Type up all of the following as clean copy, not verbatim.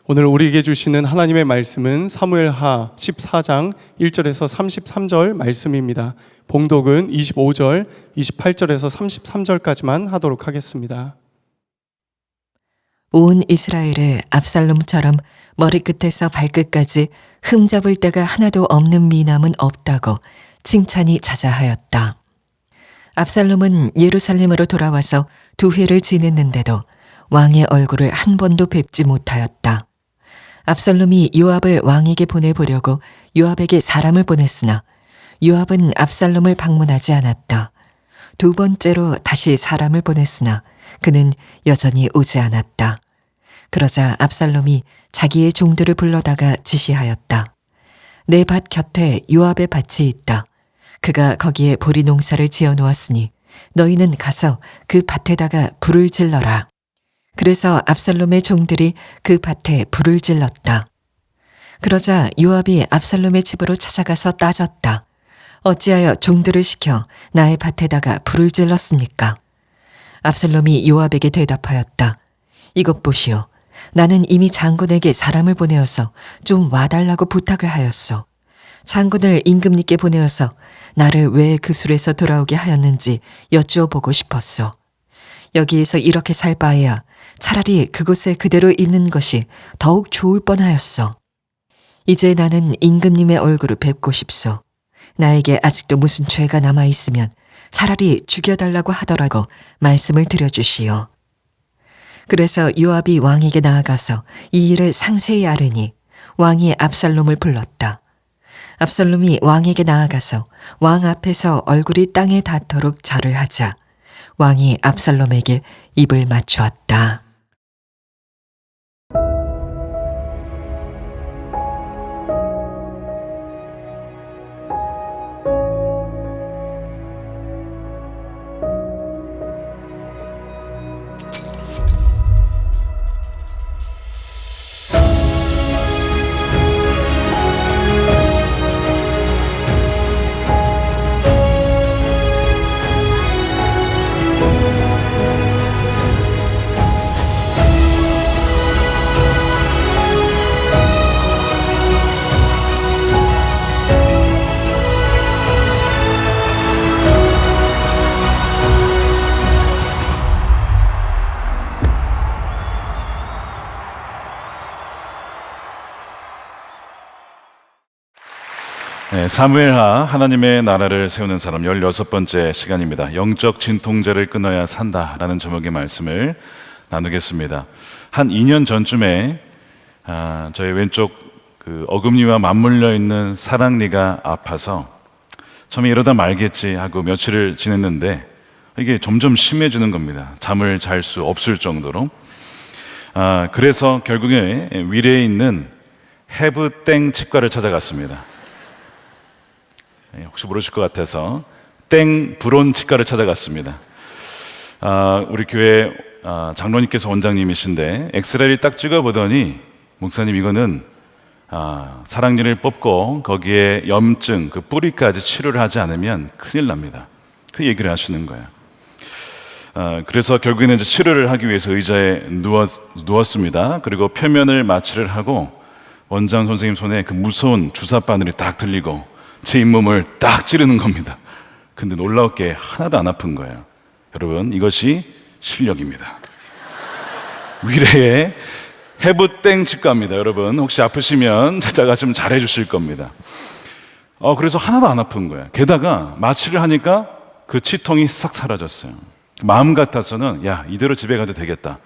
오늘 우리에게 주시는 하나님의 말씀은 사무엘하 14장 1절에서 33절 말씀입니다. 봉독은 25절, 28절에서 33절까지만 하도록 하겠습니다. 온 이스라엘에 압살롬처럼 머리끝에서 발끝까지 흠잡을 데가 하나도 없는 미남은 없다고 칭찬이 자자하였다. 압살롬은 예루살렘으로 돌아와서 2회를 지냈는데도 왕의 얼굴을 한 번도 뵙지 못하였다. 압살롬이 요압을 왕에게 보내보려고 요압에게 사람을 보냈으나 요압은 압살롬을 방문하지 않았다. 2번째로 다시 사람을 보냈으나 그는 여전히 오지 않았다. 그러자 압살롬이 자기의 종들을 불러다가 지시하였다. 내 밭 곁에 요압의 밭이 있다. 그가 거기에 보리 농사를 지어 놓았으니 너희는 가서 그 밭에다가 불을 질러라. 그래서 압살롬의 종들이 그 밭에 불을 질렀다. 그러자 요압이 압살롬의 집으로 찾아가서 따졌다. 어찌하여 종들을 시켜 나의 밭에다가 불을 질렀습니까? 압살롬이 요압에게 대답하였다. 이것 보시오. 나는 이미 장군에게 사람을 보내어서 좀 와달라고 부탁을 하였소. 장군을 임금님께 보내어서 나를 왜 그 술에서 돌아오게 하였는지 여쭈어 보고 싶었소. 여기에서 이렇게 살 바에야 차라리 그곳에 그대로 있는 것이 더욱 좋을 뻔하였소. 이제 나는 임금님의 얼굴을 뵙고 싶소. 나에게 아직도 무슨 죄가 남아있으면 차라리 죽여달라고 하더라고 말씀을 드려주시오. 그래서 요압이 왕에게 나아가서 이 일을 상세히 아뢰니 왕이 압살롬을 불렀다. 압살롬이 왕에게 나아가서 왕 앞에서 얼굴이 땅에 닿도록 절을 하자 왕이 압살롬에게 입을 맞추었다. 사무엘하 하나님의 나라를 세우는 사람 16번째 시간입니다. 영적 진통제를 끊어야 산다라는 제목의 말씀을 나누겠습니다. 한 2년 전쯤에 저희 왼쪽 어금니와 맞물려 있는 사랑니가 아파서 처음에 이러다 말겠지 하고 며칠을 지냈는데 이게 점점 심해지는 겁니다. 잠을 잘 수 없을 정도로. 그래서 결국에 위례에 있는 해브땡 치과를 찾아갔습니다. 혹시 모르실 것 같아서 땡 불온 치과를 찾아갔습니다. 우리 교회 장로님께서 원장님이신데 엑스레이를 딱 찍어보더니 목사님 이거는 사랑니를 뽑고 거기에 염증 그 뿌리까지 치료를 하지 않으면 큰일 납니다. 그 얘기를 하시는 거예요. 그래서 결국에는 이제 치료를 하기 위해서 의자에 누웠습니다. 그리고 표면을 마취를 하고 원장 선생님 손에 그 무서운 주사 바늘이 딱 들리고 제 잇몸을 딱 찌르는 겁니다. 근데 놀라울 게 하나도 안 아픈 거예요. 여러분, 이것이 실력입니다. 위례의 해브땡 치과입니다. 여러분, 혹시 아프시면 찾아가시면 잘해 주실 겁니다. 그래서 하나도 안 아픈 거예요. 게다가 마취를 하니까 그 치통이 싹 사라졌어요. 마음 같아서는 야, 이대로 집에 가도 되겠다.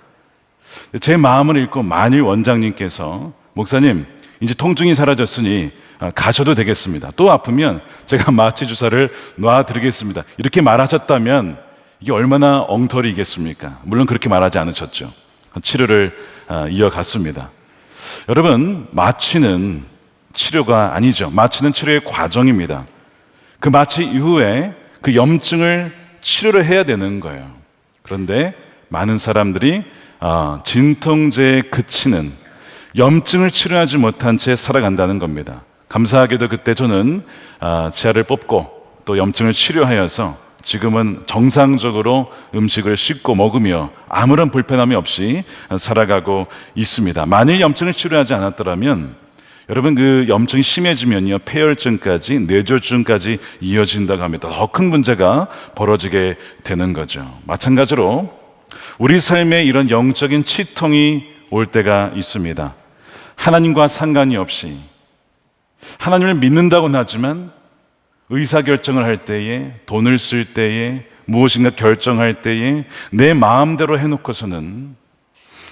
제 마음을 읽고 만일 원장님께서 목사님, 이제 통증이 사라졌으니 가셔도 되겠습니다. 또 아프면 제가 마취 주사를 놔드리겠습니다. 이렇게 말하셨다면 이게 얼마나 엉터리겠습니까? 물론 그렇게 말하지 않으셨죠. 치료를 이어갔습니다. 여러분, 마취는 치료가 아니죠. 마취는 치료의 과정입니다. 그 마취 이후에 그 염증을 치료를 해야 되는 거예요. 그런데 많은 사람들이 진통제에 그치는 염증을 치료하지 못한 채 살아간다는 겁니다. 감사하게도 그때 저는 치아를 뽑고 또 염증을 치료하여서 지금은 정상적으로 음식을 씻고 먹으며 아무런 불편함이 없이 살아가고 있습니다. 만일 염증을 치료하지 않았더라면 여러분 그 염증이 심해지면요 폐혈증까지 뇌졸중까지 이어진다고 합니다. 더 큰 문제가 벌어지게 되는 거죠. 마찬가지로 우리 삶에 이런 영적인 치통이 올 때가 있습니다. 하나님과 상관이 없이 하나님을 믿는다고는 하지만 의사결정을 할 때에, 돈을 쓸 때에, 무엇인가 결정할 때에 내 마음대로 해놓고서는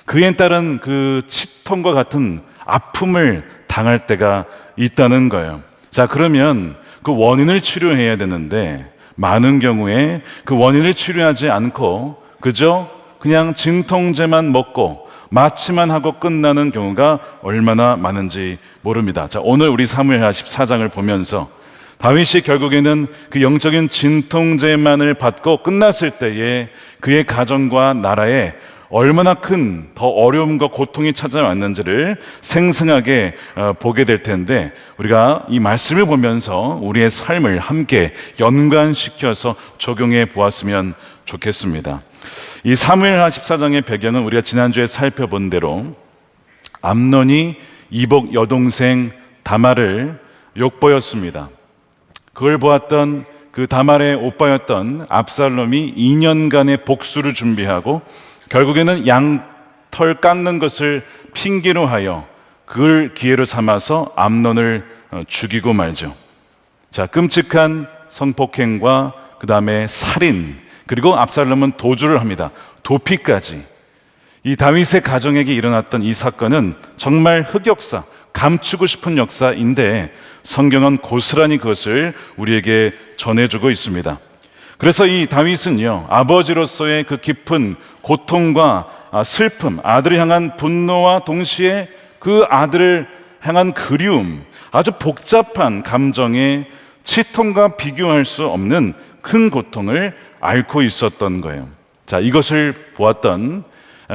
그에 따른 그 치통과 같은 아픔을 당할 때가 있다는 거예요. 자, 그러면 그 원인을 치료해야 되는데 많은 경우에 그 원인을 치료하지 않고 그저 그냥 진통제만 먹고 마취만 하고 끝나는 경우가 얼마나 많은지 모릅니다. 자, 오늘 우리 사무엘하 14장을 보면서 다윗이 결국에는 그 영적인 진통제만을 받고 끝났을 때에 그의 가정과 나라에 얼마나 큰 더 어려움과 고통이 찾아왔는지를 생생하게 보게 될 텐데 우리가 이 말씀을 보면서 우리의 삶을 함께 연관시켜서 적용해 보았으면 좋겠습니다. 이 사무엘하 14장의 배경은 우리가 지난주에 살펴본 대로 암논이 이복 여동생 다말을 욕보였습니다. 그걸 보았던 그 다말의 오빠였던 압살롬이 2년간의 복수를 준비하고 결국에는 양털 깎는 것을 핑계로 하여 그걸 기회로 삼아서 암논을 죽이고 말죠. 자, 끔찍한 성폭행과 그 다음에 살인, 그리고 압살롬은 도주를 합니다. 도피까지. 이 다윗의 가정에게 일어났던 이 사건은 정말 흑역사, 감추고 싶은 역사인데 성경은 고스란히 그것을 우리에게 전해주고 있습니다. 그래서 이 다윗은요, 아버지로서의 그 깊은 고통과 슬픔, 아들을 향한 분노와 동시에 그 아들을 향한 그리움, 아주 복잡한 감정의 치통과 비교할 수 없는 큰 고통을 앓고 있었던 거예요. 자, 이것을 보았던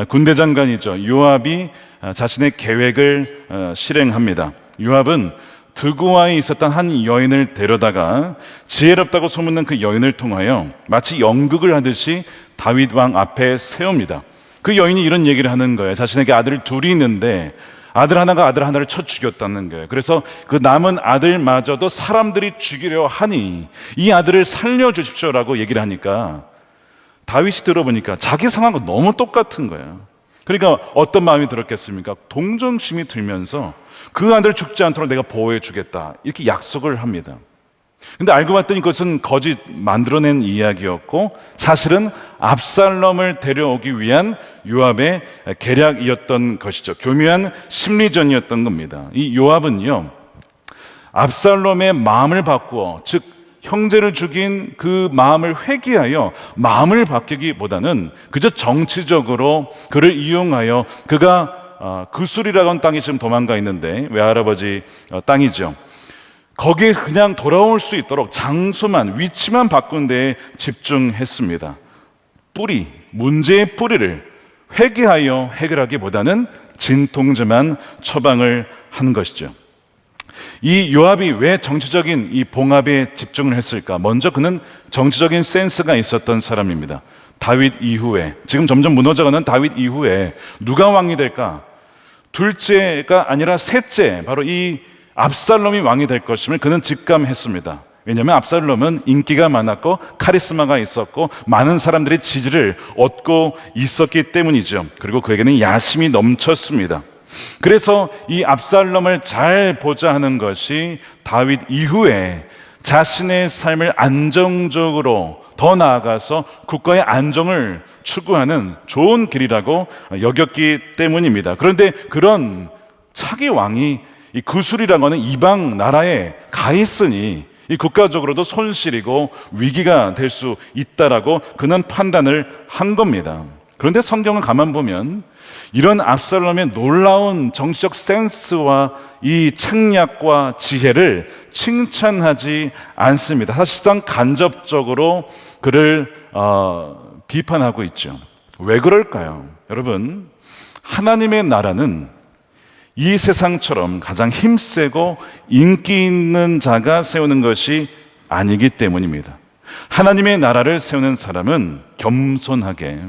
군대 장관이죠. 요압이 자신의 계획을 실행합니다. 요압은 드고아에 있었던 한 여인을 데려다가 지혜롭다고 소문난 그 여인을 통하여 마치 연극을 하듯이 다윗 왕 앞에 세웁니다. 그 여인이 이런 얘기를 하는 거예요. 자신에게 아들 둘이 있는데 아들 하나가 아들 하나를 쳐 죽였다는 거예요. 그래서 그 남은 아들마저도 사람들이 죽이려 하니 이 아들을 살려주십시오라고 얘기를 하니까 다윗이 들어보니까 자기 상황과 너무 똑같은 거예요. 그러니까 어떤 마음이 들었겠습니까? 동정심이 들면서 그 아들 죽지 않도록 내가 보호해 주겠다 이렇게 약속을 합니다. 근데 알고 봤더니 그것은 거짓 만들어낸 이야기였고 사실은 압살롬을 데려오기 위한 요압의 계략이었던 것이죠. 교묘한 심리전이었던 겁니다. 이 요압은요, 압살롬의 마음을 바꾸어, 즉 형제를 죽인 그 마음을 회개하여 마음을 바뀌기보다는 그저 정치적으로 그를 이용하여 그가 그술이라고 하는 땅이 지금 도망가 있는데 외할아버지 땅이죠. 거기에 그냥 돌아올 수 있도록 장소만, 위치만 바꾼 데에 집중했습니다. 뿌리, 문제의 뿌리를 회개하여 해결하기보다는 진통제만 처방을 한 것이죠. 이 요압이 왜 정치적인 이 봉합에 집중을 했을까? 먼저 그는 정치적인 센스가 있었던 사람입니다. 다윗 이후에, 지금 점점 무너져가는 다윗 이후에 누가 왕이 될까? 둘째가 아니라 셋째, 바로 이 압살롬이 왕이 될 것임을 그는 직감했습니다. 왜냐하면 압살롬은 인기가 많았고 카리스마가 있었고 많은 사람들의 지지를 얻고 있었기 때문이죠. 그리고 그에게는 야심이 넘쳤습니다. 그래서 이 압살롬을 잘 보자 하는 것이 다윗 이후에 자신의 삶을 안정적으로 더 나아가서 국가의 안정을 추구하는 좋은 길이라고 여겼기 때문입니다. 그런데 그런 차기 왕이 이 구술이라고 하는 이방 나라에 가 있으니 이 국가적으로도 손실이고 위기가 될 수 있다라고 그는 판단을 한 겁니다. 그런데 성경을 가만 보면 이런 압살롬의 놀라운 정치적 센스와 이 책략과 지혜를 칭찬하지 않습니다. 사실상 간접적으로 그를 비판하고 있죠. 왜 그럴까요? 여러분, 하나님의 나라는 이 세상처럼 가장 힘세고 인기 있는 자가 세우는 것이 아니기 때문입니다. 하나님의 나라를 세우는 사람은 겸손하게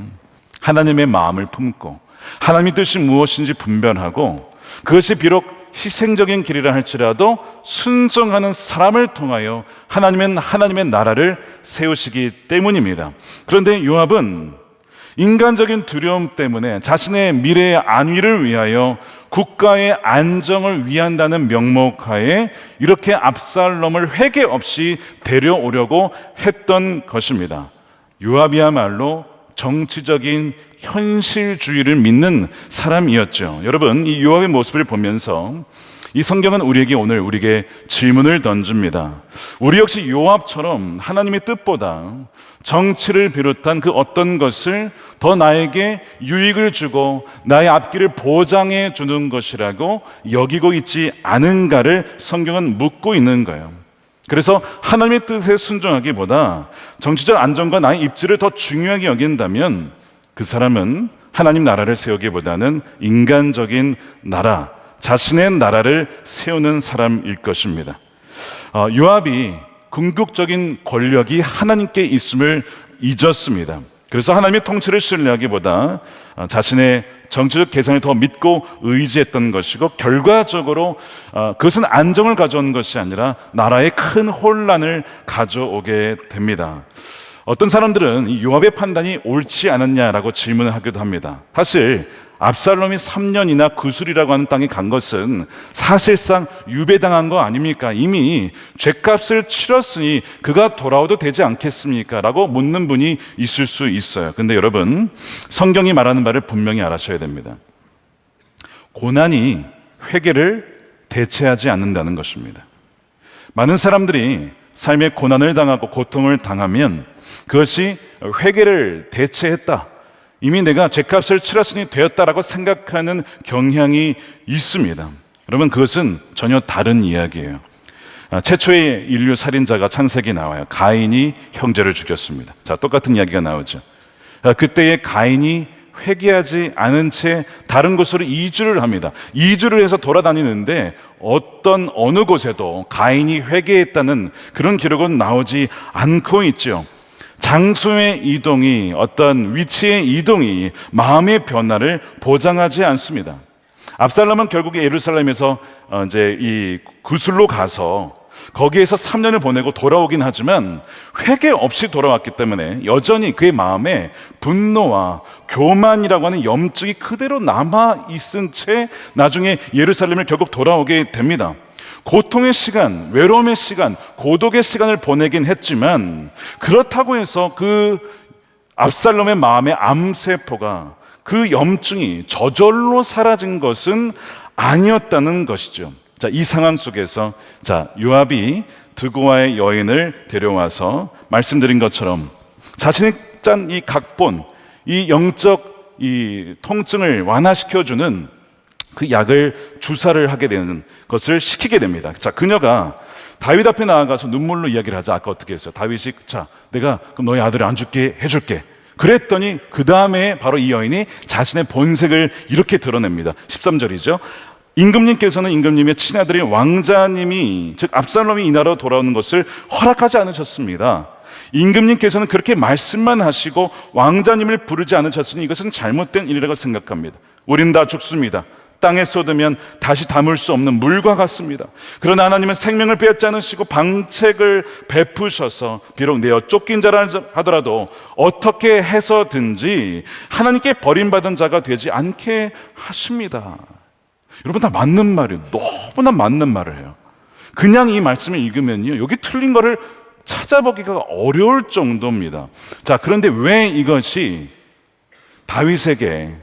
하나님의 마음을 품고 하나님의 뜻이 무엇인지 분별하고 그것이 비록 희생적인 길이라 할지라도 순종하는 사람을 통하여 하나님의 나라를 세우시기 때문입니다. 그런데 요압은 인간적인 두려움 때문에 자신의 미래의 안위를 위하여 국가의 안정을 위한다는 명목하에 이렇게 압살롬을 회개 없이 데려오려고 했던 것입니다. 요압이야말로 정치적인 현실주의를 믿는 사람이었죠. 여러분, 이 요압의 모습을 보면서 이 성경은 우리에게 질문을 던집니다. 우리 역시 요압처럼 하나님의 뜻보다 정치를 비롯한 그 어떤 것을 더 나에게 유익을 주고 나의 앞길을 보장해 주는 것이라고 여기고 있지 않은가를 성경은 묻고 있는 거예요. 그래서 하나님의 뜻에 순종하기보다 정치적 안정과 나의 입지를 더 중요하게 여긴다면 그 사람은 하나님 나라를 세우기보다는 인간적인 나라, 자신의 나라를 세우는 사람일 것입니다. 요압이 궁극적인 권력이 하나님께 있음을 잊었습니다. 그래서 하나님의 통치를 신뢰하기보다 자신의 정치적 계산을 더 믿고 의지했던 것이고 결과적으로 그것은 안정을 가져온 것이 아니라 나라에 큰 혼란을 가져오게 됩니다. 어떤 사람들은 이 요압의 판단이 옳지 않았냐라고 질문을 하기도 합니다. 사실 압살롬이 3년이나 구술이라고 하는 땅에 간 것은 사실상 유배당한 거 아닙니까? 이미 죗값을 치렀으니 그가 돌아와도 되지 않겠습니까? 라고 묻는 분이 있을 수 있어요. 근데 여러분, 성경이 말하는 바를 분명히 알아셔야 됩니다. 고난이 회개를 대체하지 않는다는 것입니다. 많은 사람들이 삶의 고난을 당하고 고통을 당하면 그것이 회개를 대체했다, 이미 내가 죗값을 치렀으니 되었다라고 생각하는 경향이 있습니다. 여러분, 그것은 전혀 다른 이야기예요. 최초의 인류 살인자가 창세기 나와요. 가인이 형제를 죽였습니다. 자, 똑같은 이야기가 나오죠. 그때의 가인이 회개하지 않은 채 다른 곳으로 이주를 합니다. 이주를 해서 돌아다니는데 어느 곳에도 가인이 회개했다는 그런 기록은 나오지 않고 있죠. 장소의 이동이, 어떤 위치의 이동이 마음의 변화를 보장하지 않습니다. 압살롬은 결국에 예루살렘에서 이제 이 구술로 가서 거기에서 3년을 보내고 돌아오긴 하지만 회개 없이 돌아왔기 때문에 여전히 그의 마음에 분노와 교만이라고 하는 염증이 그대로 남아 있은 채 나중에 예루살렘을 결국 돌아오게 됩니다. 고통의 시간, 외로움의 시간, 고독의 시간을 보내긴 했지만 그렇다고 해서 그 압살롬의 마음의 암세포가, 그 염증이 저절로 사라진 것은 아니었다는 것이죠. 자, 이 상황 속에서 요압이 드고아의 여인을 데려와서 말씀드린 것처럼 자신이 짠 이 각본, 이 영적 이 통증을 완화시켜주는 그 약을 주사를 하게 되는 것을 시키게 됩니다. 자, 그녀가 다윗 앞에 나아가서 눈물로 이야기를 하자. 아까 어떻게 했어요? 다윗이 내가 그럼 너희 아들을 안 죽게 해줄게. 그랬더니 그 다음에 바로 이 여인이 자신의 본색을 이렇게 드러냅니다. 13절이죠. 임금님께서는 임금님의 친아들인 왕자님이, 즉 압살롬이 이 나라로 돌아오는 것을 허락하지 않으셨습니다. 임금님께서는 그렇게 말씀만 하시고 왕자님을 부르지 않으셨으니 이것은 잘못된 일이라고 생각합니다. 우린 다 죽습니다. 땅에 쏟으면 다시 담을 수 없는 물과 같습니다. 그러나 하나님은 생명을 빼앗지 않으시고 방책을 베푸셔서 비록 내어 쫓긴 자라 하더라도 어떻게 해서든지 하나님께 버림받은 자가 되지 않게 하십니다. 여러분, 다 맞는 말이에요. 너무나 맞는 말을 해요. 그냥 이 말씀을 읽으면요, 여기 틀린 거를 찾아보기가 어려울 정도입니다. 자, 그런데 왜 이것이 다윗에게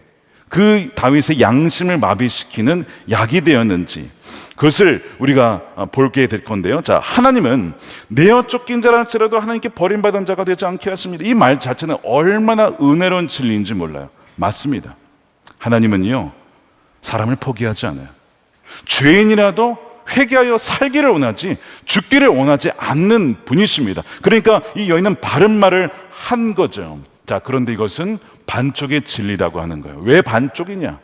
그 다윗의 양심을 마비시키는 약이 되었는지 그것을 우리가 보게 될 건데요. 자, 하나님은 내어 쫓긴 자랄지라도 하나님께 버림받은 자가 되지 않게 하십니다. 이 말 자체는 얼마나 은혜로운 진리인지 몰라요. 맞습니다. 하나님은요, 사람을 포기하지 않아요. 죄인이라도 회개하여 살기를 원하지 죽기를 원하지 않는 분이십니다. 그러니까 이 여인은 바른 말을 한 거죠. 자, 그런데 이것은 반쪽의 진리라고 하는 거예요. 왜 반쪽이냐?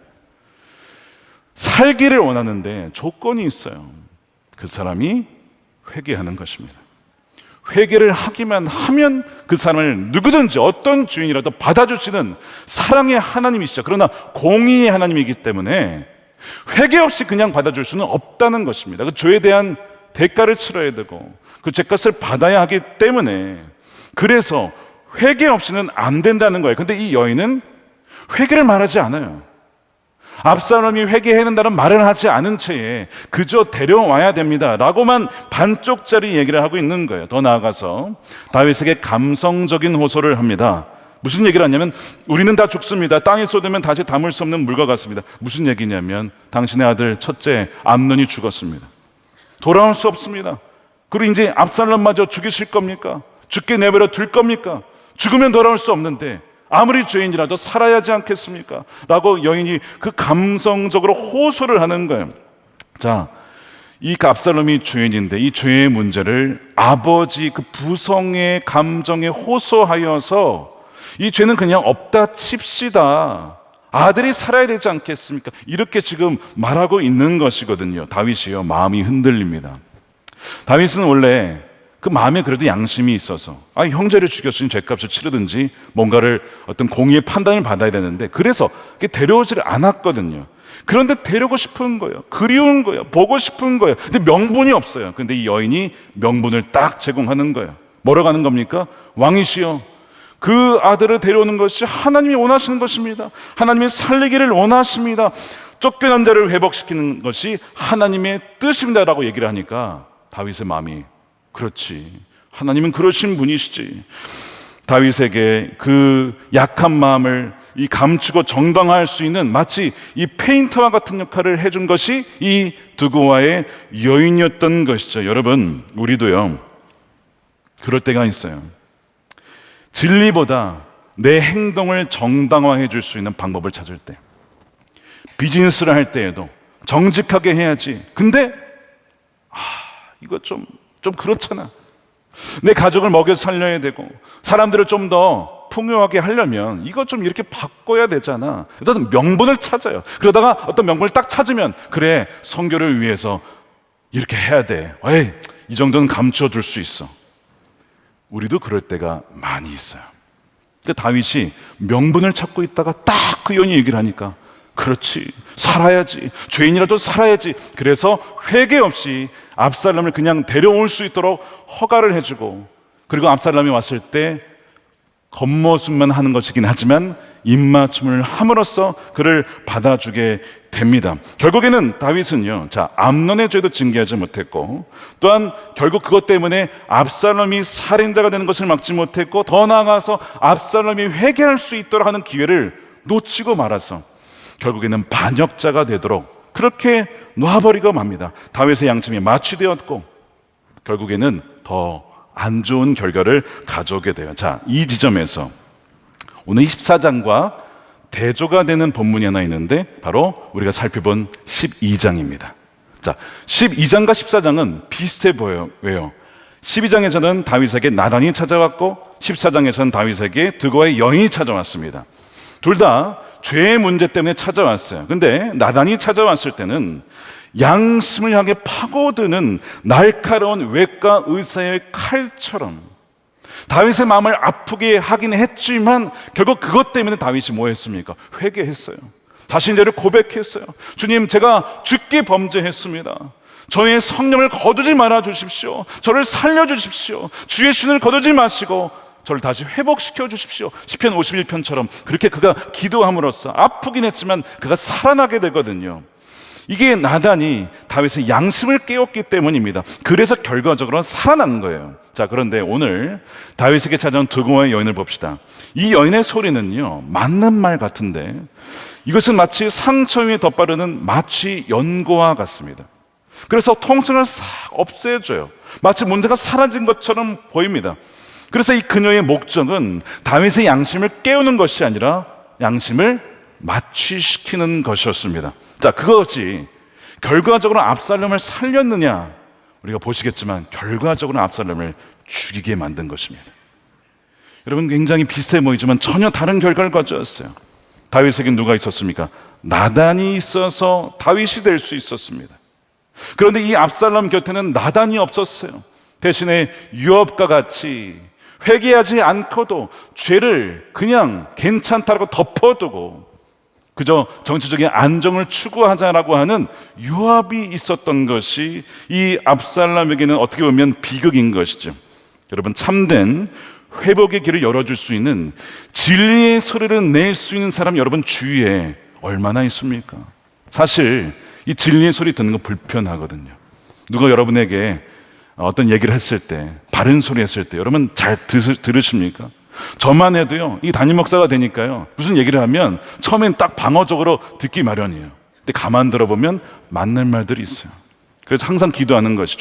살기를 원하는데 조건이 있어요. 그 사람이 회개하는 것입니다. 회개를 하기만 하면 그 사람을 누구든지 어떤 주인이라도 받아주시는 사랑의 하나님이시죠. 그러나 공의의 하나님이기 때문에 회개 없이 그냥 받아줄 수는 없다는 것입니다. 그 죄에 대한 대가를 치러야 되고 그 죄값을 받아야 하기 때문에, 그래서 회개 없이는 안 된다는 거예요. 근데 이 여인은 회개를 말하지 않아요. 압살롬이 회개해야 된다는 말을 하지 않은 채에 그저 데려와야 됩니다 라고만 반쪽짜리 얘기를 하고 있는 거예요. 더 나아가서 다윗에게 감성적인 호소를 합니다. 무슨 얘기를 하냐면, 우리는 다 죽습니다. 땅에 쏟으면 다시 담을 수 없는 물과 같습니다. 무슨 얘기냐면, 당신의 아들 첫째 암논이 죽었습니다. 돌아올 수 없습니다. 그리고 이제 압살롬마저 죽이실 겁니까? 죽게 내버려 둘 겁니까? 죽으면 돌아올 수 없는데 아무리 죄인이라도 살아야 하지 않겠습니까? 라고 여인이 그 감성적으로 호소를 하는 거예요. 자, 이 압살롬이 죄인인데 이 죄의 문제를 아버지 그 부성의 감정에 호소하여서 이 죄는 그냥 없다 칩시다, 아들이 살아야 되지 않겠습니까? 이렇게 지금 말하고 있는 것이거든요. 다윗이요, 마음이 흔들립니다. 다윗은 원래 그 마음에 그래도 양심이 있어서 형제를 죽였으니 죄값을 치르든지 뭔가를 어떤 공의의 판단을 받아야 되는데, 그래서 데려오지를 않았거든요. 그런데 데려오고 싶은 거예요. 그리운 거예요. 보고 싶은 거예요. 근데 명분이 없어요. 근데 이 여인이 명분을 딱 제공하는 거예요. 뭐라고 하는 겁니까? 왕이시여, 그 아들을 데려오는 것이 하나님이 원하시는 것입니다. 하나님이 살리기를 원하십니다. 쫓겨난 자를 회복시키는 것이 하나님의 뜻입니다 라고 얘기를 하니까 다윗의 마음이, 그렇지, 하나님은 그러신 분이시지. 다윗에게 그 약한 마음을 이 감추고 정당화할 수 있는 마치 이 페인터와 같은 역할을 해준 것이 이 두고와의 여인이었던 것이죠. 여러분, 우리도요 그럴 때가 있어요. 진리보다 내 행동을 정당화해 줄 수 있는 방법을 찾을 때, 비즈니스를 할 때에도 정직하게 해야지. 근데 이거 좀 그렇잖아. 내 가족을 먹여 살려야 되고 사람들을 좀 더 풍요하게 하려면 이거 좀 이렇게 바꿔야 되잖아. 어떤 명분을 찾아요. 그러다가 어떤 명분을 딱 찾으면, 그래, 선교를 위해서 이렇게 해야 돼. 에이, 이 정도는 감추어 줄 수 있어. 우리도 그럴 때가 많이 있어요. 근데 다윗이 명분을 찾고 있다가 딱 그 여인이 얘기를 하니까, 그렇지, 살아야지, 죄인이라도 살아야지. 그래서 회개 없이 압살롬을 그냥 데려올 수 있도록 허가를 해주고, 그리고 압살롬이 왔을 때 겉모습만 하는 것이긴 하지만 입맞춤을 함으로써 그를 받아주게 됩니다. 결국에는 다윗은요, 자, 암논의 죄도 징계하지 못했고, 또한 결국 그것 때문에 압살롬이 살인자가 되는 것을 막지 못했고, 더 나아가서 압살롬이 회개할 수 있도록 하는 기회를 놓치고 말아서 결국에는 반역자가 되도록 그렇게 놔버리고 맙니다. 다윗의 양심이 마취되었고 결국에는 더 안 좋은 결과를 가져오게 돼요. 자, 이 지점에서 오늘 14장과 대조가 되는 본문이 하나 있는데 바로 우리가 살펴본 12장입니다. 자, 12장과 14장은 비슷해 보여요. 왜요? 12장에서는 다윗에게 나단이 찾아왔고 14장에서는 다윗에게 두고와의 여인이 찾아왔습니다. 둘 다 죄의 문제 때문에 찾아왔어요. 근데 나단이 찾아왔을 때는 양심을 향해 파고드는 날카로운 외과 의사의 칼처럼 다윗의 마음을 아프게 하긴 했지만 결국 그것 때문에 다윗이 뭐 했습니까? 회개했어요. 자신의 죄를 고백했어요. 주님, 제가 죽게 범죄했습니다. 저의 성령을 거두지 말아 주십시오. 저를 살려 주십시오. 주의 신을 거두지 마시고 저를 다시 회복시켜 주십시오. 시편 51편처럼 그렇게 그가 기도함으로써 아프긴 했지만 그가 살아나게 되거든요. 이게 나단이 다윗의 양심을 깨웠기 때문입니다. 그래서 결과적으로 살아난 거예요. 자, 그런데 오늘 다윗에게 찾아온 두고와의 여인을 봅시다. 이 여인의 소리는요, 맞는 말 같은데 이것은 마치 상처 위에 덧바르는 마취 연고와 같습니다. 그래서 통증을 싹 없애줘요. 마치 문제가 사라진 것처럼 보입니다. 그래서 이 그녀의 목적은 다윗의 양심을 깨우는 것이 아니라 양심을 마취시키는 것이었습니다. 자, 그것이 결과적으로 압살롬을 살렸느냐? 우리가 보시겠지만 결과적으로 압살롬을 죽이게 만든 것입니다. 여러분, 굉장히 비슷해 보이지만 전혀 다른 결과를 가져왔어요. 다윗에게 누가 있었습니까? 나단이 있어서 다윗이 될 수 있었습니다. 그런데 이 압살롬 곁에는 나단이 없었어요. 대신에 유업과 같이 회개하지 않고도 죄를 그냥 괜찮다고 덮어두고 그저 정치적인 안정을 추구하자라고 하는 유압이 있었던 것이 이 압살롬에게는 어떻게 보면 비극인 것이죠. 여러분, 참된 회복의 길을 열어줄 수 있는 진리의 소리를 낼 수 있는 사람 여러분 주위에 얼마나 있습니까? 사실 이 진리의 소리 듣는 거 불편하거든요. 누가 여러분에게 어떤 얘기를 했을 때, 바른 소리 했을 때 여러분 잘 들으십니까? 저만 해도요, 이 담임 목사가 되니까요, 무슨 얘기를 하면 처음엔 딱 방어적으로 듣기 마련이에요. 근데 가만 들어보면 맞는 말들이 있어요. 그래서 항상 기도하는 것이,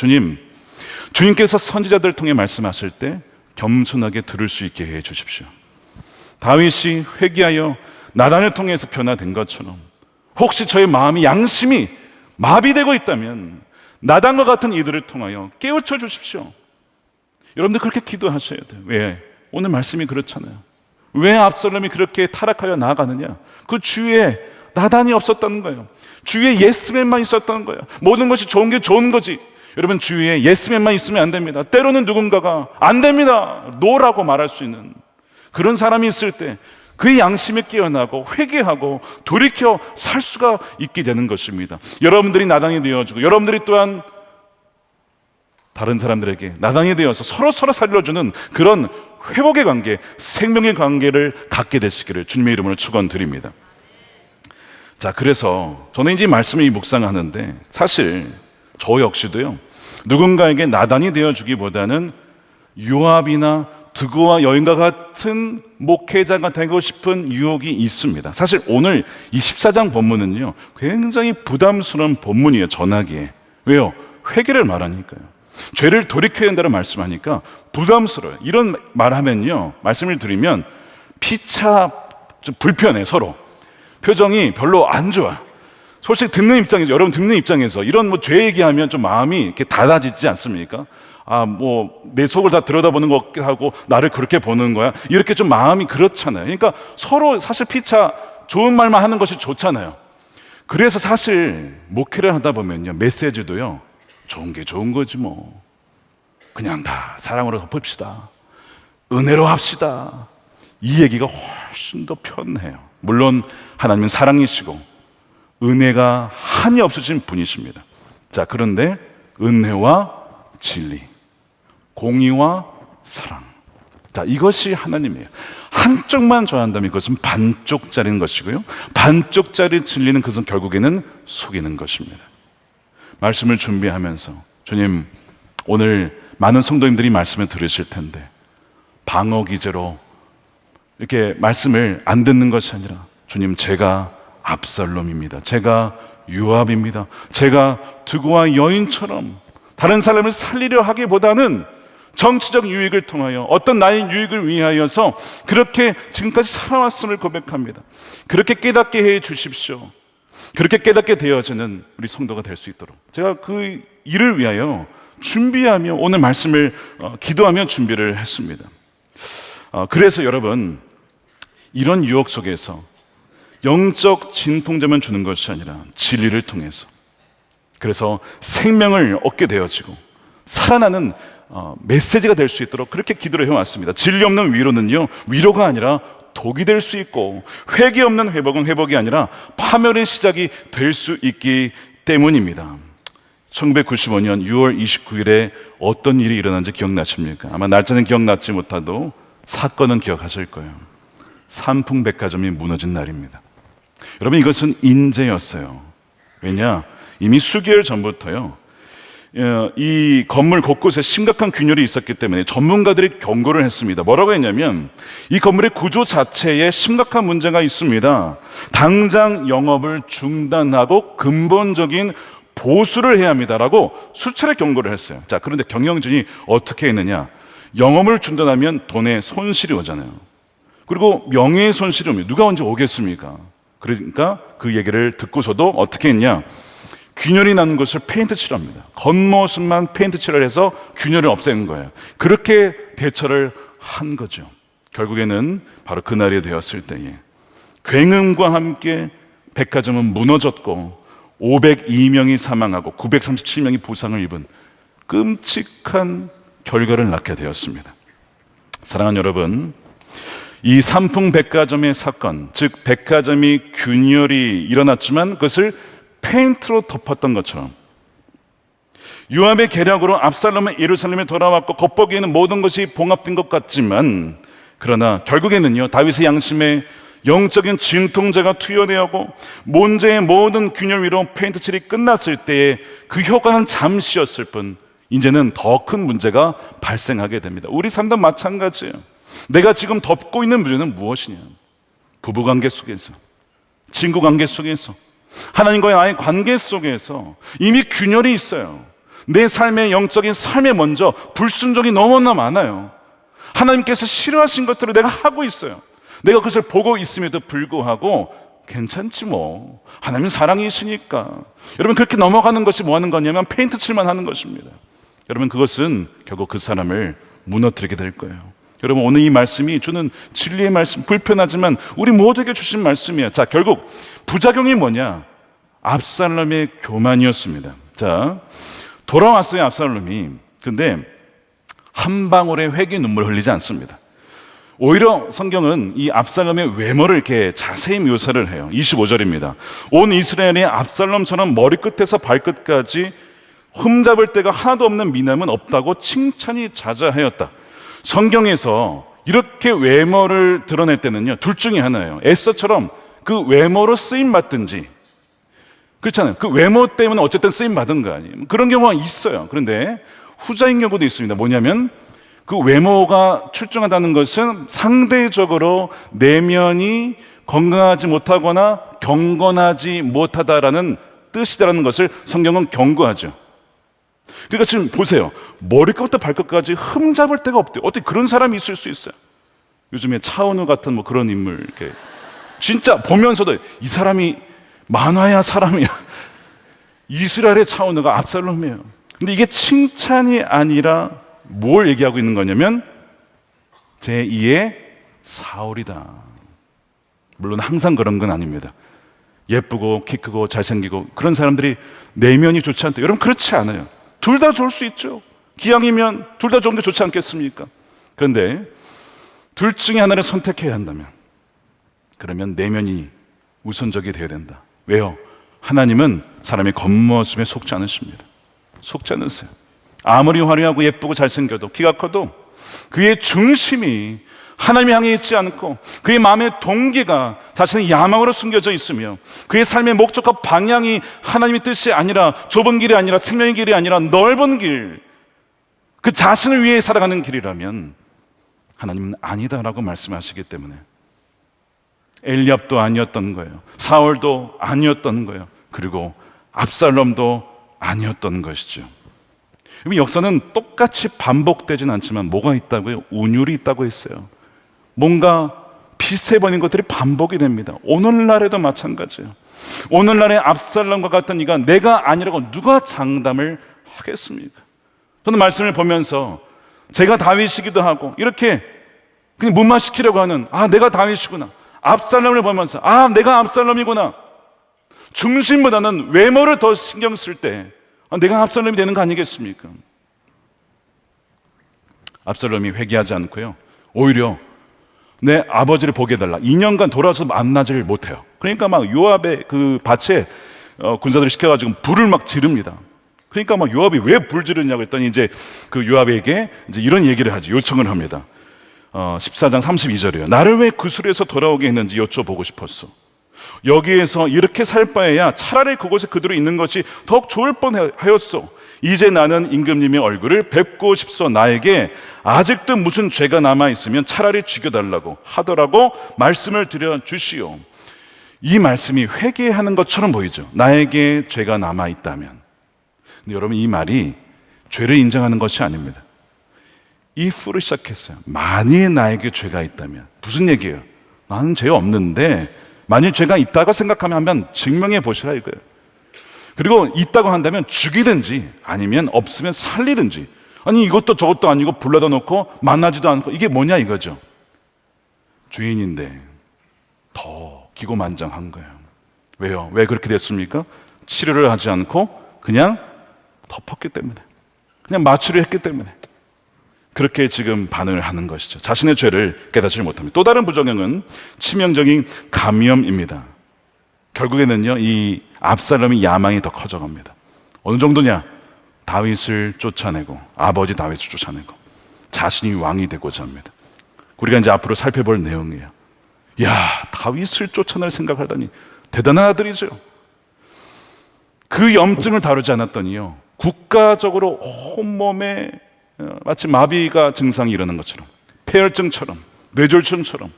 주님께서 선지자들을 통해 말씀하실 때 겸손하게 들을 수 있게 해 주십시오. 다윗이 회개하여 나단을 통해서 변화된 것처럼 혹시 저의 마음이, 양심이 마비되고 있다면 나단과 같은 이들을 통하여 깨우쳐 주십시오. 여러분들 그렇게 기도하셔야 돼요. 왜? 오늘 말씀이 그렇잖아요. 왜 압살롬이 그렇게 타락하여 나아가느냐? 그 주위에 나단이 없었다는 거예요. 주위에 예스맨만 있었다는 거예요. 모든 것이 좋은 게 좋은 거지. 여러분, 주위에 예스맨만 있으면 안 됩니다. 때로는 누군가가 안 됩니다, 노라고 말할 수 있는 그런 사람이 있을 때 그의 양심에 깨어나고 회개하고 돌이켜 살 수가 있게 되는 것입니다. 여러분들이 나단이 되어주고 여러분들이 또한 다른 사람들에게 나단이 되어서 서로 살려주는 그런 회복의 관계, 생명의 관계를 갖게 되시기를 주님의 이름으로 축원드립니다. 자, 그래서 저는 이제 말씀을 묵상하는데 사실 저 역시도요, 누군가에게 나단이 되어주기보다는 요압이나 드고와 여인과 같은 목회자가 되고 싶은 유혹이 있습니다. 사실 오늘 이 14장 본문은요, 굉장히 부담스러운 본문이에요, 전하기에. 왜요? 회개를 말하니까요. 죄를 돌이켜야 한다는 말씀하니까 부담스러워요. 이런 말하면요, 말씀을 드리면 피차 좀 불편해, 서로. 표정이 별로 안 좋아. 솔직히 듣는 입장에서, 여러분 듣는 입장에서 이런 죄 얘기하면 좀 마음이 이렇게 닫아지지 않습니까? 내 속을 다 들여다보는 것 같기도 하고, 나를 그렇게 보는 거야? 이렇게 좀 마음이 그렇잖아요. 그러니까 서로 사실 피차 좋은 말만 하는 것이 좋잖아요. 그래서 사실 목회를 하다 보면요, 메시지도요, 좋은 게 좋은 거지 뭐. 그냥 다 사랑으로 덮읍시다. 은혜로 합시다. 이 얘기가 훨씬 더 편해요. 물론 하나님은 사랑이시고 은혜가 한이 없으신 분이십니다. 자, 그런데 은혜와 진리, 공의와 사랑, 자, 이것이 하나님이에요. 한쪽만 좋아한다면 그것은 반쪽짜리인 것이고요, 반쪽짜리 진리는 그것은 결국에는 속이는 것입니다. 말씀을 준비하면서 주님, 오늘 많은 성도님들이 말씀을 들으실 텐데 방어 기제로 이렇게 말씀을 안 듣는 것이 아니라, 주님, 제가 압살롬입니다. 제가 요압입니다. 제가 드고와 여인처럼 다른 사람을 살리려 하기보다는 정치적 유익을 통하여, 어떤 나의 유익을 위하여서 그렇게 지금까지 살아왔음을 고백합니다. 그렇게 깨닫게 해 주십시오. 그렇게 깨닫게 되어지는 우리 성도가 될 수 있도록 제가 그 일을 위하여 준비하며 오늘 말씀을 기도하며 준비를 했습니다. 그래서 여러분, 이런 유혹 속에서 영적 진통제만 주는 것이 아니라 진리를 통해서, 그래서 생명을 얻게 되어지고 살아나는 메시지가 될 수 있도록 그렇게 기도를 해왔습니다. 진리 없는 위로는요, 위로가 아니라 독이 될 수 있고, 회개 없는 회복은 회복이 아니라 파멸의 시작이 될 수 있기 때문입니다. 1995년 6월 29일에 어떤 일이 일어난지 기억나십니까? 아마 날짜는 기억나지 못하도 사건은 기억하실 거예요. 삼풍백화점이 무너진 날입니다. 여러분, 이것은 인재였어요. 왜냐? 이미 수개월 전부터요, 이 건물 곳곳에 심각한 균열이 있었기 때문에 전문가들이 경고를 했습니다. 뭐라고 했냐면, 이 건물의 구조 자체에 심각한 문제가 있습니다. 당장 영업을 중단하고 근본적인 보수를 해야 합니다라고 수차례 경고를 했어요. 자, 그런데 경영진이 어떻게 했느냐? 영업을 중단하면 돈의 손실이 오잖아요. 그리고 명예의 손실이 오면 누가 언제 오겠습니까? 그러니까 그 얘기를 듣고서도 어떻게 했냐? 균열이 나는 것을 페인트 칠합니다. 겉모습만 페인트 칠을 해서 균열을 없애는 거예요. 그렇게 대처를 한 거죠. 결국에는 바로 그날이 되었을 때에 굉음과 함께 백화점은 무너졌고 502명이 사망하고 937명이 부상을 입은 끔찍한 결과를 낳게 되었습니다. 사랑하는 여러분, 이 삼풍백화점의 사건, 즉 백화점이 균열이 일어났지만 그것을 페인트로 덮었던 것처럼 요압의 계략으로 압살롬은 예루살렘에 돌아왔고 겉보기에는 모든 것이 봉합된 것 같지만, 그러나 결국에는요, 다윗의 양심에 영적인 진통제가 투여되었고 문제의 모든 균열 위로 페인트 칠이 끝났을 때에 그 효과는 잠시였을 뿐 이제는 더 큰 문제가 발생하게 됩니다. 우리 삶도 마찬가지예요. 내가 지금 덮고 있는 문제는 무엇이냐? 부부관계 속에서, 친구관계 속에서, 하나님과의 나의 관계 속에서 이미 균열이 있어요. 내 삶의 영적인 삶에 먼저 불순종이 너무나 많아요. 하나님께서 싫어하신 것들을 내가 하고 있어요. 내가 그것을 보고 있음에도 불구하고 괜찮지 뭐, 하나님은 사랑이시니까. 여러분, 그렇게 넘어가는 것이 뭐 하는 거냐면 페인트 칠만 하는 것입니다. 여러분, 그것은 결국 그 사람을 무너뜨리게 될 거예요. 여러분, 오늘 이 말씀이 주는 진리의 말씀, 불편하지만 우리 모두에게 주신 말씀이에요. 자, 결국 부작용이 뭐냐? 압살롬의 교만이었습니다. 자, 돌아왔어요, 압살롬이. 근데 한 방울의 회개 눈물을 흘리지 않습니다. 오히려 성경은 이 압살롬의 외모를 이렇게 자세히 묘사를 해요. 25절입니다. 온 이스라엘이 압살롬처럼 머리끝에서 발끝까지 흠잡을 데가 하나도 없는 미남은 없다고 칭찬이 자자하였다. 성경에서 이렇게 외모를 드러낼 때는요, 둘 중에 하나예요. 에스더처럼 그 외모로 쓰임 받든지, 그렇잖아요. 그 외모 때문에 어쨌든 쓰임 받은 거 아니에요. 그런 경우가 있어요. 그런데 후자인 경우도 있습니다. 뭐냐면 그 외모가 출중하다는 것은 상대적으로 내면이 건강하지 못하거나 경건하지 못하다라는 뜻이다라는 것을 성경은 경고하죠. 그러니까 지금 보세요. 머리끝부터 발끝까지 흠잡을 데가 없대요. 어떻게 그런 사람이 있을 수 있어요? 요즘에 차은우 같은 뭐 그런 인물, 이렇게 진짜 보면서도 이 사람이 만화야 사람이야. 이스라엘의 차은우가 압살롬이에요. 근데 이게 칭찬이 아니라 뭘 얘기하고 있는 거냐면 제2의 사울이다. 물론 항상 그런 건 아닙니다. 예쁘고 키 크고 잘생기고 그런 사람들이 내면이 좋지 않다. 여러분, 그렇지 않아요. 둘 다 좋을 수 있죠. 기왕이면 둘 다 좋은데 좋지 않겠습니까? 그런데 둘 중에 하나를 선택해야 한다면, 그러면 내면이 우선적이 되어야 된다. 왜요? 하나님은 사람의 겉모습에 속지 않으십니다. 속지 않으세요. 아무리 화려하고 예쁘고 잘생겨도, 키가 커도 그의 중심이 하나님 향해 있지 않고 그의 마음의 동기가 자신의 야망으로 숨겨져 있으며 그의 삶의 목적과 방향이 하나님의 뜻이 아니라 좁은 길이 아니라 생명의 길이 아니라 넓은 길, 그 자신을 위해 살아가는 길이라면 하나님은 아니다라고 말씀하시기 때문에 엘리압도 아니었던 거예요. 사울도 아니었던 거예요. 그리고 압살롬도 아니었던 것이죠. 역사는 똑같이 반복되진 않지만 뭐가 있다고요? 운율이 있다고 했어요. 뭔가 비슷해 보이는 것들이 반복이 됩니다. 오늘날에도 마찬가지예요. 오늘날의 압살롬과 같은 이가 내가 아니라고 누가 장담을 하겠습니까? 저는 말씀을 보면서 제가 다윗이기도 하고 이렇게 그냥 무마시키려고 하는, 내가 다윗이구나, 압살롬을 보면서 내가 압살롬이구나, 중심보다는 외모를 더 신경 쓸 때 내가 압살롬이 되는 거 아니겠습니까? 압살롬이 회개하지 않고요, 오히려 내 아버지를 보게 해달라, 2년간 돌아와서 만나지를 못해요. 그러니까 막 요압의 그 밭에 군사들을 시켜가지고 불을 막 지릅니다. 그러니까 막 요압이 왜 불 지르냐고 했더니 이제 그 요압에게 이제 이런 얘기를 하지, 요청을 합니다. 14장 32절이에요. 나를 왜 구술에서 돌아오게 했는지 여쭤보고 싶었어. 여기에서 이렇게 살 바에야 차라리 그곳에 그대로 있는 것이 더욱 좋을 뻔하였소. 이제 나는 임금님의 얼굴을 뵙고 싶소. 나에게 아직도 무슨 죄가 남아있으면 차라리 죽여달라고 하더라고 말씀을 드려 주시오. 이 말씀이 회개하는 것처럼 보이죠. 나에게 죄가 남아있다면. 근데 여러분, 이 말이 죄를 인정하는 것이 아닙니다. if를 시작했어요. 만일 나에게 죄가 있다면. 무슨 얘기예요? 나는 죄 없는데 만일 죄가 있다고 생각하면 한번 증명해 보시라 이거예요. 그리고 있다고 한다면 죽이든지 아니면 없으면 살리든지. 아니 이것도 저것도 아니고 불러다 놓고 만나지도 않고 이게 뭐냐 이거죠. 죄인인데 더 기고만장한 거예요. 왜요? 왜 그렇게 됐습니까? 치료를 하지 않고 그냥 덮었기 때문에, 그냥 마취를 했기 때문에. 그렇게 지금 반응을 하는 것이죠. 자신의 죄를 깨닫지 못합니다. 또 다른 부작용은 치명적인 감염입니다. 결국에는요, 이 압살롬의 야망이 더 커져갑니다. 어느 정도냐? 다윗을 쫓아내고, 아버지 다윗을 쫓아내고 자신이 왕이 되고자 합니다. 우리가 이제 앞으로 살펴볼 내용이에요. 야, 다윗을 쫓아낼 생각을 하다니 대단한 아들이죠. 그 염증을 다루지 않았더니요, 국가적으로 온몸에 마치 마비가 증상이 일어난 것처럼, 폐혈증처럼, 뇌졸중처럼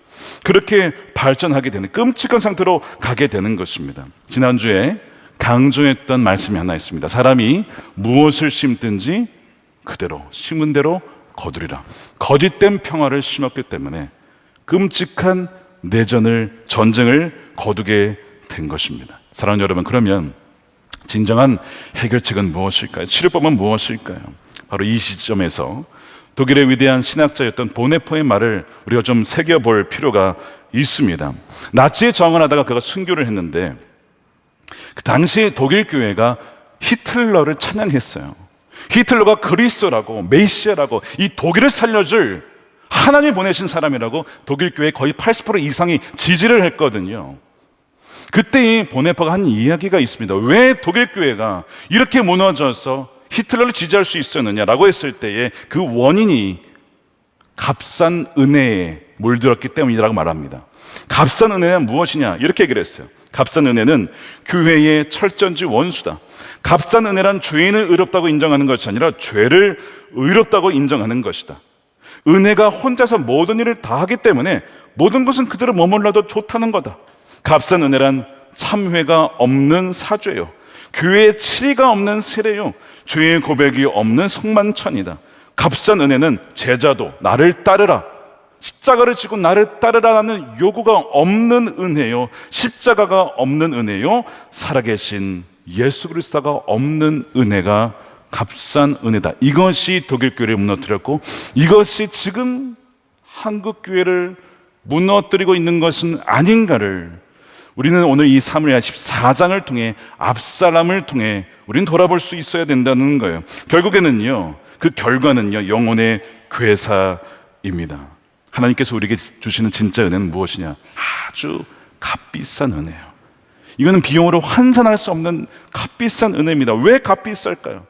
그렇게 발전하게 되는 끔찍한 상태로 가게 되는 것입니다. 지난주에 강조했던 말씀이 하나 있습니다. 사람이 무엇을 심든지 그대로 심은 대로 거두리라. 거짓된 평화를 심었기 때문에 끔찍한 내전을, 전쟁을 거두게 된 것입니다. 사랑하는 여러분, 그러면 진정한 해결책은 무엇일까요? 치료법은 무엇일까요? 바로 이 시점에서 독일의 위대한 신학자였던 보네포의 말을 우리가 좀 새겨볼 필요가 있습니다. 나치에 저항하다가 그가 순교를 했는데 그 당시 독일 교회가 히틀러를 찬양했어요. 히틀러가 그리스도라고, 메시아라고, 이 독일을 살려줄 하나님이 보내신 사람이라고 독일 교회 거의 80% 이상이 지지를 했거든요. 그때 이 보네포가 한 이야기가 있습니다. 왜 독일 교회가 이렇게 무너져서 히틀러를 지지할 수 있었느냐라고 했을 때에 그 원인이 값싼 은혜에 물들었기 때문이라고 말합니다. 값싼 은혜는 무엇이냐? 이렇게 얘기를 했어요. 값싼 은혜는 교회의 철전지 원수다. 값싼 은혜란 죄인을 의롭다고 인정하는 것이 아니라 죄를 의롭다고 인정하는 것이다. 은혜가 혼자서 모든 일을 다 하기 때문에 모든 것은 그대로 머물러도 좋다는 거다. 값싼 은혜란 참회가 없는 사죄요, 교회에 치리가 없는 세례요, 죄의 고백이 없는 성만찬이다. 값싼 은혜는 제자도 나를 따르라, 십자가를 지고 나를 따르라는 요구가 없는 은혜요, 십자가가 없는 은혜요, 살아계신 예수 그리스도가 없는 은혜가 값싼 은혜다. 이것이 독일 교회를 무너뜨렸고 이것이 지금 한국 교회를 무너뜨리고 있는 것은 아닌가를 우리는 오늘 이 사무엘하 14장을 통해, 압살롬을 통해 우리는 돌아볼 수 있어야 된다는 거예요. 결국에는요, 그 결과는요, 영혼의 괴사입니다. 하나님께서 우리에게 주시는 진짜 은혜는 무엇이냐? 아주 값비싼 은혜예요. 이거는 비용으로 환산할 수 없는 값비싼 은혜입니다. 왜 값비쌀까요?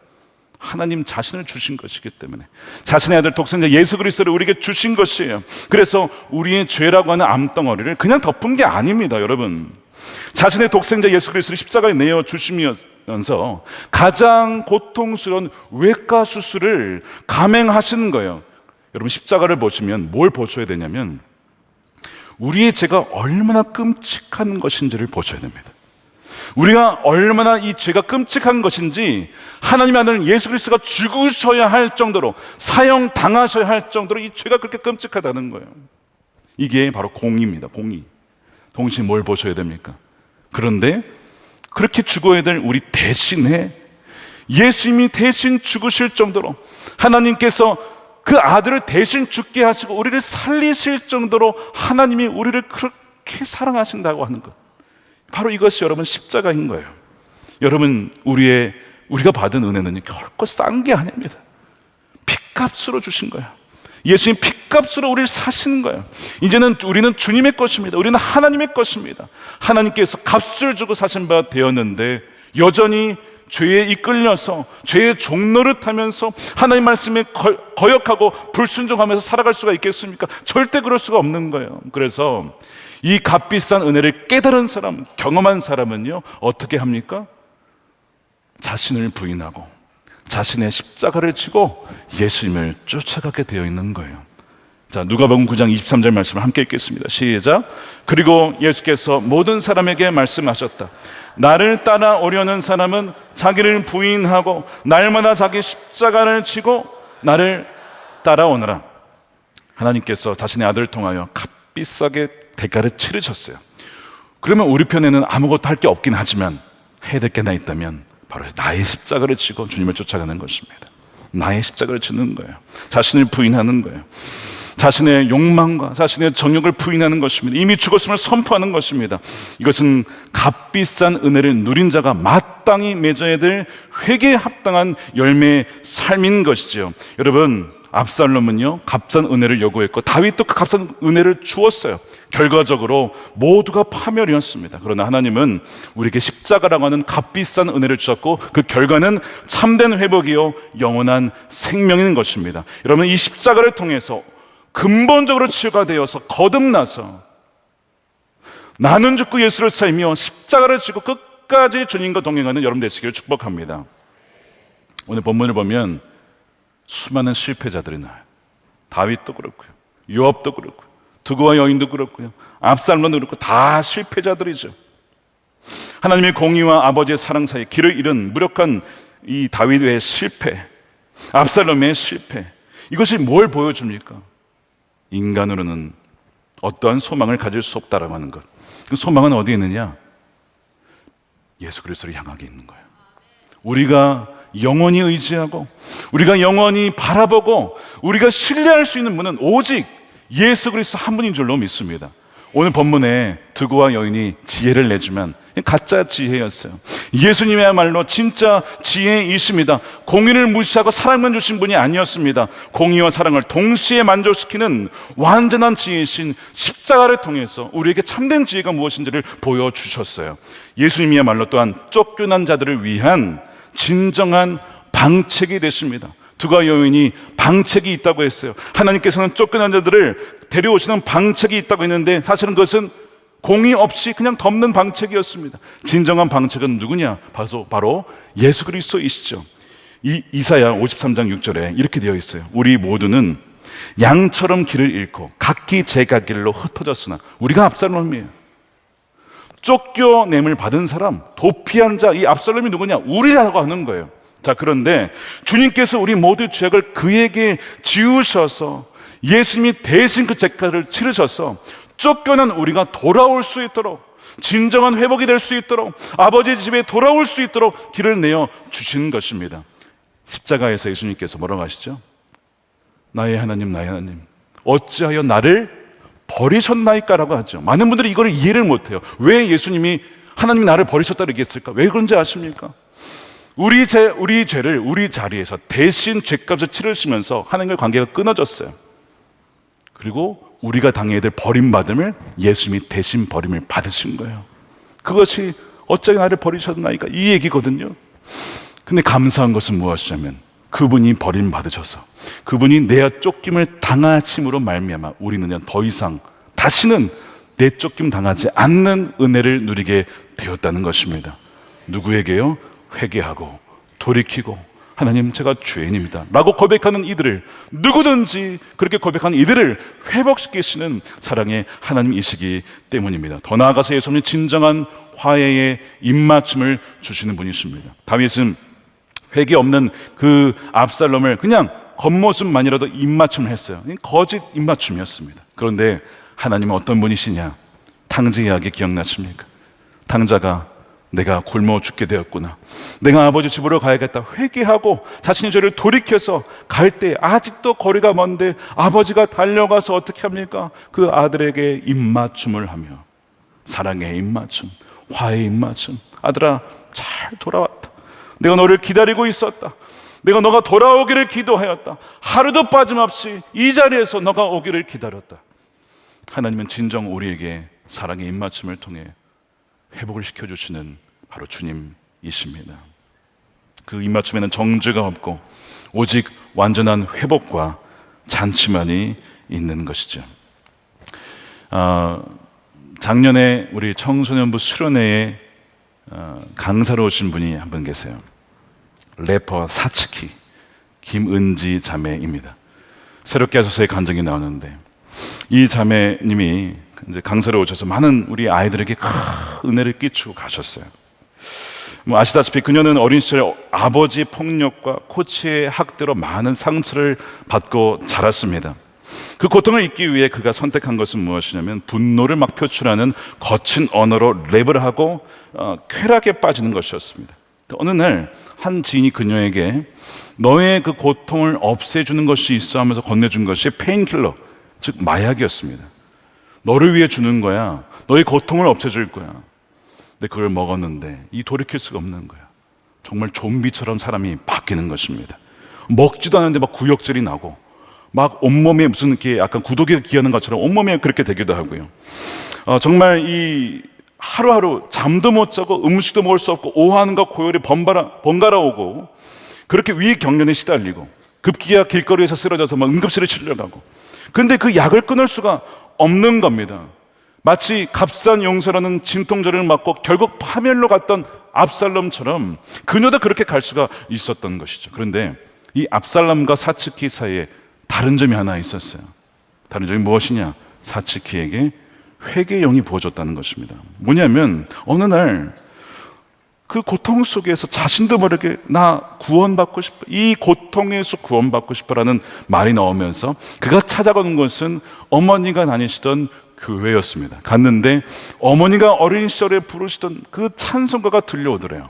하나님 자신을 주신 것이기 때문에, 자신의 아들 독생자 예수 그리스도를 우리에게 주신 것이에요. 그래서 우리의 죄라고 하는 암덩어리를 그냥 덮은 게 아닙니다. 여러분, 자신의 독생자 예수 그리스도를 십자가에 내어 주시면서 가장 고통스러운 외과 수술을 감행하시는 거예요. 여러분, 십자가를 보시면 뭘 보셔야 되냐면 우리의 죄가 얼마나 끔찍한 것인지를 보셔야 됩니다. 우리가 얼마나 이 죄가 끔찍한 것인지, 하나님의 아들 예수 그리스도가 죽으셔야 할 정도로, 사형당하셔야 할 정도로 이 죄가 그렇게 끔찍하다는 거예요. 이게 바로 공의입니다. 공의. 동시에 뭘 보셔야 됩니까? 그런데 그렇게 죽어야 될 우리 대신에 예수님이 대신 죽으실 정도로, 하나님께서 그 아들을 대신 죽게 하시고 우리를 살리실 정도로 하나님이 우리를 그렇게 사랑하신다고 하는 것, 바로 이것이 여러분 십자가인 거예요. 여러분, 우리가 받은 은혜는 결코 싼 게 아닙니다. 핏값으로 주신 거예요. 예수님 핏값으로 우리를 사시는 거예요. 이제는 우리는 주님의 것입니다. 우리는 하나님의 것입니다. 하나님께서 값을 주고 사신 바 되었는데 여전히 죄에 이끌려서 죄의 종노릇 하면서 하나님 말씀에 거역하고 불순종하면서 살아갈 수가 있겠습니까? 절대 그럴 수가 없는 거예요. 그래서 이 값비싼 은혜를 깨달은 사람, 경험한 사람은요, 어떻게 합니까? 자신을 부인하고 자신의 십자가를 지고 예수님을 쫓아가게 되어 있는 거예요. 자, 누가복음 9장 23절 말씀을 함께 읽겠습니다. 시작. 그리고 예수께서 모든 사람에게 말씀하셨다. 나를 따라오려는 사람은 자기를 부인하고 날마다 자기 십자가를 지고 나를 따라오너라. 하나님께서 자신의 아들을 통하여 값비싸게 대가를 치르셨어요. 그러면 우리 편에는 아무것도 할 게 없긴 하지만 해야 될 게 하나 있다면 바로 나의 십자가를 지고 주님을 쫓아가는 것입니다. 나의 십자가를 지는 거예요. 자신을 부인하는 거예요. 자신의 욕망과 자신의 정욕을 부인하는 것입니다. 이미 죽었음을 선포하는 것입니다. 이것은 값비싼 은혜를 누린 자가 마땅히 맺어야 될 회개에 합당한 열매의 삶인 것이죠. 여러분, 압살롬은요 값싼 은혜를 요구했고 다윗도 그 값싼 은혜를 주었어요. 결과적으로 모두가 파멸이었습니다. 그러나 하나님은 우리에게 십자가라고 하는 값비싼 은혜를 주셨고 그 결과는 참된 회복이요 영원한 생명인 것입니다. 여러분, 이 십자가를 통해서 근본적으로 치유가 되어서 거듭나서 나는 죽고 예수를 살며 십자가를 지고 끝까지 주님과 동행하는 여러분 되시기를 축복합니다. 오늘 본문을 보면 수많은 실패자들이 나와요. 다윗도 그렇고요, 요압도 그렇고요, 두고와 여인도 그렇고요, 압살롬도 그렇고 다 실패자들이죠. 하나님의 공의와 아버지의 사랑 사이에 길을 잃은 무력한 이 다윗의 실패, 압살롬의 실패, 이것이 뭘 보여줍니까? 인간으로는 어떠한 소망을 가질 수 없다라고 하는 것. 그 소망은 어디에 있느냐? 예수 그리스도를 향하게 있는 거예요. 우리가 영원히 의지하고 우리가 영원히 바라보고 우리가 신뢰할 수 있는 분은 오직 예수 그리스도 한 분인 줄로 믿습니다. 오늘 본문에 드고와 여인이 지혜를 내주면 가짜 지혜였어요. 예수님이야말로 진짜 지혜이십니다. 공의를 무시하고 사랑만 주신 분이 아니었습니다. 공의와 사랑을 동시에 만족시키는 완전한 지혜이신 십자가를 통해서 우리에게 참된 지혜가 무엇인지를 보여주셨어요. 예수님이야말로 또한 쫓겨난 자들을 위한 진정한 방책이 되십니다. 드고와 여인이 방책이 있다고 했어요. 하나님께서는 쫓겨난 자들을 데려오시는 방책이 있다고 했는데 사실은 그것은 공의 없이 그냥 덮는 방책이었습니다. 진정한 방책은 누구냐? 바로 예수 그리스도이시죠. 이사야 53장 6절에 이렇게 되어 있어요. 우리 모두는 양처럼 길을 잃고 각기 제가 길로 흩어졌으나 우리가 압살롬이에요. 쫓겨냄을 받은 사람, 도피한 자, 이 압살롬이 누구냐? 우리라고 하는 거예요. 자, 그런데 주님께서 우리 모두 죄악을 그에게 지우셔서 예수님이 대신 그 죄값을 치르셔서 쫓겨난 우리가 돌아올 수 있도록, 진정한 회복이 될 수 있도록, 아버지 집에 돌아올 수 있도록 길을 내어 주신 것입니다. 십자가에서 예수님께서 뭐라고 하시죠? 나의 하나님, 나의 하나님, 어찌하여 나를 버리셨나이까라고 하죠. 많은 분들이 이걸 이해를 못해요. 왜 예수님이 하나님이 나를 버리셨다고 얘기했을까? 왜 그런지 아십니까? 우리 죄를 우리 자리에서 대신 죄값을 치르시면서 하나님과 관계가 끊어졌어요. 그리고 우리가 당해야 될 버림받음을 예수님이 대신 버림을 받으신 거예요. 그것이 어찌하여 나를 버리셨나이까 이 얘기거든요. 근데 감사한 것은 무엇이냐면 그분이 버림받으셔서 그분이 내 쫓김을 당하심으로 말미암아 우리는 더 이상 다시는 내 쫓김 당하지 않는 은혜를 누리게 되었다는 것입니다. 누구에게요? 회개하고 돌이키고 하나님 제가 죄인입니다 라고 고백하는 이들을, 누구든지 그렇게 고백하는 이들을 회복시키시는 사랑의 하나님이시기 때문입니다. 더 나아가서 예수님이 진정한 화해의 입맞춤을 주시는 분이십니다. 다윗은 회개 없는 그 압살롬을 그냥 겉모습만이라도 입맞춤을 했어요. 거짓 입맞춤이었습니다. 그런데 하나님은 어떤 분이시냐? 탕자 이야기 기억나십니까? 탕자가 내가 굶어 죽게 되었구나, 내가 아버지 집으로 가야겠다 회개하고 자신의 죄를 돌이켜서 갈 때 아직도 거리가 먼데 아버지가 달려가서 어떻게 합니까? 그 아들에게 입맞춤을 하며, 사랑의 입맞춤, 화해의 입맞춤, 아들아 잘 돌아왔다, 내가 너를 기다리고 있었다, 내가 너가 돌아오기를 기도하였다, 하루도 빠짐없이 이 자리에서 너가 오기를 기다렸다. 하나님은 진정 우리에게 사랑의 입맞춤을 통해 회복을 시켜주시는 바로 주님이십니다. 그 입맞춤에는 정죄가 없고 오직 완전한 회복과 잔치만이 있는 것이죠. 작년에 우리 청소년부 수련회에 강사로 오신 분이 한 분 계세요. 래퍼 사츠키 김은지 자매입니다. 새롭게 하소서의 간증이 나오는데 이 자매님이 이제 강사로 오셔서 많은 우리 아이들에게 큰 은혜를 끼치고 가셨어요. 뭐 아시다시피 그녀는 어린 시절에 아버지 폭력과 코치의 학대로 많은 상처를 받고 자랐습니다. 그 고통을 잊기 위해 그가 선택한 것은 무엇이냐면 분노를 막 표출하는 거친 언어로 랩을 하고 쾌락에 빠지는 것이었습니다. 어느 날 한 지인이 그녀에게 너의 그 고통을 없애주는 것이 있어 하면서 건네준 것이 페인킬러, 즉 마약이었습니다. 너를 위해 주는 거야, 너의 고통을 없애줄 거야. 근데 그걸 먹었는데 이 돌이킬 수가 없는 거야. 정말 좀비처럼 사람이 바뀌는 것입니다. 먹지도 않았는데 막 구역질이 나고 막 온몸에 무슨 이렇게 약간 구더기가 기어는 것처럼 온몸에 그렇게 되기도 하고요. 정말 이 하루하루 잠도 못 자고 음식도 먹을 수 없고 오한과 고열이 번갈아 오고 그렇게 위경련에 시달리고 급기야 길거리에서 쓰러져서 막 응급실에 실려가고 근데 그 약을 끊을 수가 없는 겁니다. 마치 값싼 용서라는 진통제를 맞고 결국 파멸로 갔던 압살롬처럼 그녀도 그렇게 갈 수가 있었던 것이죠. 그런데 이 압살롬과 사츠키 사이에 다른 점이 하나 있었어요. 다른 점이 무엇이냐? 사츠키에게 회개의 영이 부어졌다는 것입니다. 뭐냐면 어느 날 그 고통 속에서 자신도 모르게 나 구원받고 싶어, 이 고통에서 구원받고 싶어라는 말이 나오면서 그가 찾아가는 곳은 어머니가 다니시던 교회였습니다. 갔는데 어머니가 어린 시절에 부르시던 그 찬송가가 들려오더래요.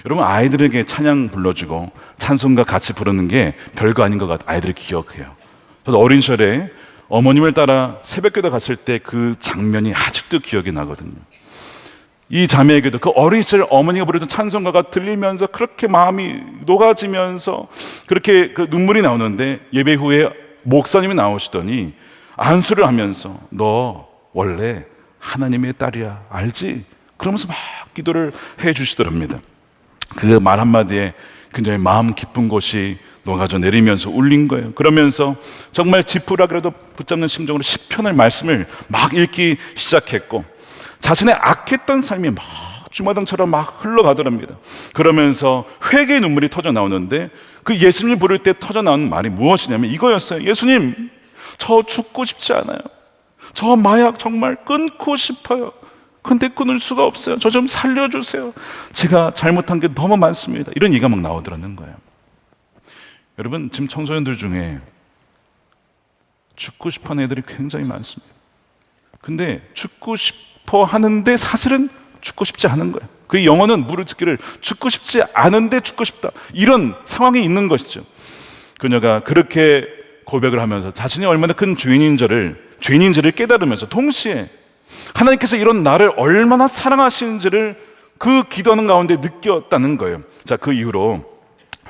여러분, 아이들에게 찬양 불러주고 찬송가 같이 부르는 게 별거 아닌 것 같아요. 아이들이 기억해요. 저도 어린 시절에 어머님을 따라 새벽기도 갔을 때 그 장면이 아직도 기억이 나거든요. 이 자매에게도 그 어린 시절 어머니가 부르던 찬송가가 들리면서 그렇게 마음이 녹아지면서 그렇게 그 눈물이 나오는데 예배 후에 목사님이 나오시더니 안수를 하면서 너 원래 하나님의 딸이야, 알지? 그러면서 막 기도를 해 주시더랍니다. 그 말 한마디에 굉장히 마음 깊은 곳이 녹아져 내리면서 울린 거예요. 그러면서 정말 지푸라기라도 붙잡는 심정으로 시편을 말씀을 막 읽기 시작했고 자신의 악했던 삶이 막 주마등처럼 막 흘러가더랍니다. 그러면서 회개의 눈물이 터져 나오는데 그 예수님 부를 때 터져 나오는 말이 무엇이냐면 이거였어요. 예수님, 저 죽고 싶지 않아요. 저 마약 정말 끊고 싶어요. 근데 끊을 수가 없어요. 저 좀 살려주세요. 제가 잘못한 게 너무 많습니다. 이런 얘기가 막 나오더라는 거예요. 여러분, 지금 청소년들 중에 죽고 싶어 하는 애들이 굉장히 많습니다. 근데 죽고 싶어 하는데 사실은 죽고 싶지 않은 거예요. 그 영어는 무릎 꿇기를 죽고 싶지 않은데 죽고 싶다, 이런 상황이 있는 것이죠. 그녀가 그렇게 고백을 하면서 자신이 얼마나 큰 죄인인지를 깨달으면서 동시에 하나님께서 이런 나를 얼마나 사랑하시는지를 그 기도하는 가운데 느꼈다는 거예요. 자, 그 이후로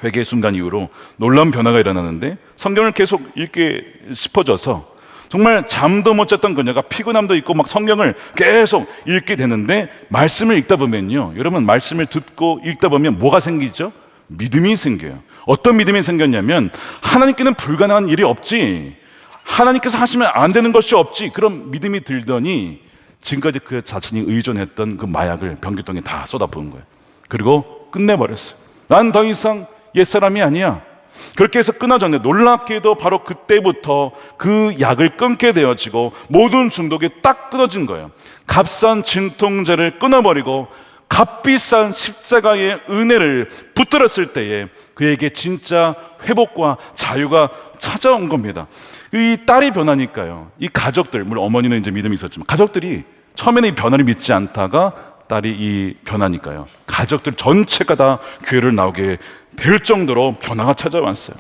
회개의 순간 이후로 놀라운 변화가 일어나는데 성경을 계속 읽게 싶어져서 정말 잠도 못 잤던 그녀가 피곤함도 있고 막 성경을 계속 읽게 되는데 말씀을 읽다 보면요, 여러분, 말씀을 듣고 읽다 보면 뭐가 생기죠? 믿음이 생겨요. 어떤 믿음이 생겼냐면 하나님께는 불가능한 일이 없지, 하나님께서 하시면 안 되는 것이 없지, 그런 믿음이 들더니 지금까지 그 자신이 의존했던 그 마약을 변기통에 다 쏟아부은 거예요. 그리고 끝내버렸어요. 난 더 이상 옛사람이 아니야. 그렇게 해서 끊어졌는데 놀랍게도 바로 그때부터 그 약을 끊게 되어지고 모든 중독이 딱 끊어진 거예요. 값싼 진통제를 끊어버리고 값비싼 십자가의 은혜를 붙들었을 때에 그에게 진짜 회복과 자유가 찾아온 겁니다. 이 딸이 변하니까요, 이 가족들, 물론 어머니는 이제 믿음이 있었지만 가족들이 처음에는 이 변화를 믿지 않다가 딸이 이 변하니까요, 가족들 전체가 다 교회를 나오게 될 정도로 변화가 찾아왔어요.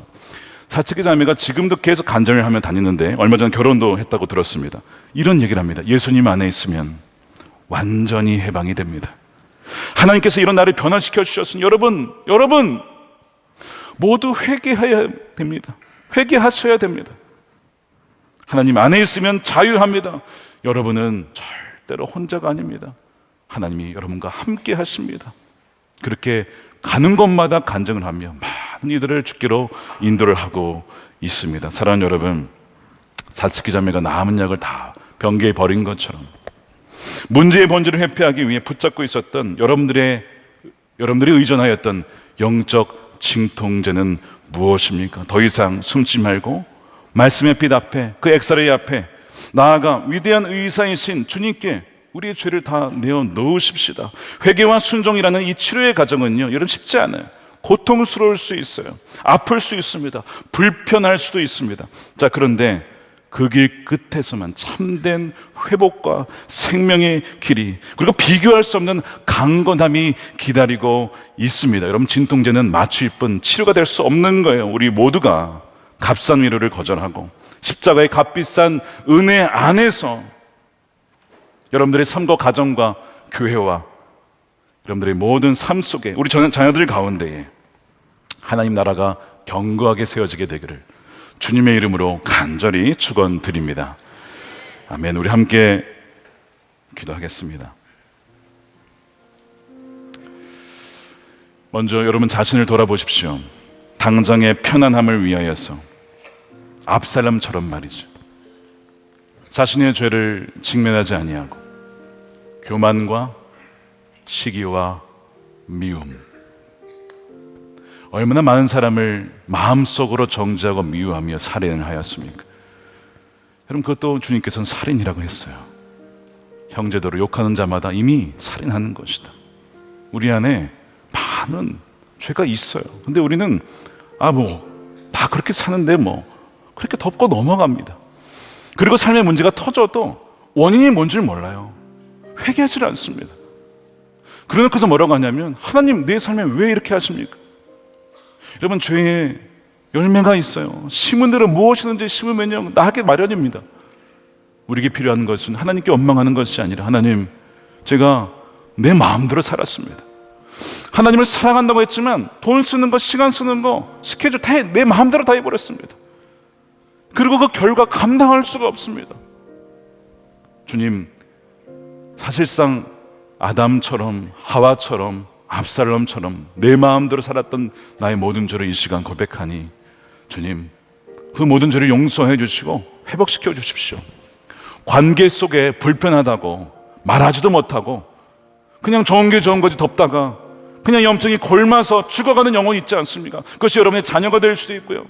사츠키 자매가 지금도 계속 간증을 하며 다니는데 얼마 전에 결혼도 했다고 들었습니다. 이런 얘기를 합니다. 예수님 안에 있으면 완전히 해방이 됩니다. 하나님께서 이런 나를 변화시켜 주셨으니 여러분 모두 회개해야 됩니다. 회개하셔야 됩니다. 하나님 안에 있으면 자유합니다. 여러분은 절대로 혼자가 아닙니다. 하나님이 여러분과 함께 하십니다. 그렇게 가는 곳마다 간증을 하며 많은 이들을 주께로 인도를 하고 있습니다. 사랑하는 여러분, 사츠키 자매가 남은 약을 다 변기에 버린 것처럼 문제의 본질을 회피하기 위해 붙잡고 있었던 여러분들이 의존하였던 영적 진통제는 무엇입니까? 더 이상 숨지 말고 말씀의 빛 앞에, 그 엑스레이 앞에 나아가 위대한 의사이신 주님께 우리의 죄를 다 내어 놓으십시다. 회개와 순종이라는 이 치료의 과정은요, 여러분, 쉽지 않아요. 고통스러울 수 있어요. 아플 수 있습니다. 불편할 수도 있습니다. 자, 그런데 그 길 끝에서만 참된 회복과 생명의 길이, 그리고 비교할 수 없는 강건함이 기다리고 있습니다. 여러분, 진통제는 마취일 뿐 치료가 될 수 없는 거예요. 우리 모두가 값싼 위로를 거절하고 십자가의 값비싼 은혜 안에서 여러분들의 삶과 가정과 교회와 여러분들의 모든 삶 속에 우리 자녀들 가운데에 하나님 나라가 견고하게 세워지게 되기를 주님의 이름으로 간절히 축원드립니다. 아멘. 우리 함께 기도하겠습니다. 먼저 여러분 자신을 돌아보십시오. 당장의 편안함을 위하여서 압살롬처럼 말이죠. 자신의 죄를 직면하지 아니하고 교만과 시기와 미움, 얼마나 많은 사람을 마음속으로 정죄하고 미워하며 살인을 하였습니까? 여러분, 그것도 주님께서는 살인이라고 했어요. 형제도로 욕하는 자마다 이미 살인하는 것이다. 우리 안에 많은 죄가 있어요. 근데 우리는 다 그렇게 사는데 그렇게 덮고 넘어갑니다. 그리고 삶의 문제가 터져도 원인이 뭔지를 몰라요. 회개하지 않습니다. 그러고서 뭐라고 하냐면, 하나님 내 삶에 왜 이렇게 하십니까? 여러분, 죄에 열매가 있어요. 심은 대로 무엇이든지 심으면요 나게 마련입니다. 우리에게 필요한 것은 하나님께 원망하는 것이 아니라, 하나님 제가 내 마음대로 살았습니다. 하나님을 사랑한다고 했지만 돈 쓰는 거, 시간 쓰는 거, 스케줄 다 내 마음대로 다 해버렸습니다. 그리고 그 결과 감당할 수가 없습니다. 주님, 사실상 아담처럼, 하와처럼, 압살롬처럼 내 마음대로 살았던 나의 모든 죄를 이 시간 고백하니, 주님 그 모든 죄를 용서해 주시고 회복시켜 주십시오. 관계 속에 불편하다고 말하지도 못하고 그냥 좋은 게 좋은 거지 덮다가 그냥 염증이 골마서 죽어가는 영혼이 있지 않습니까? 그것이 여러분의 자녀가 될 수도 있고요,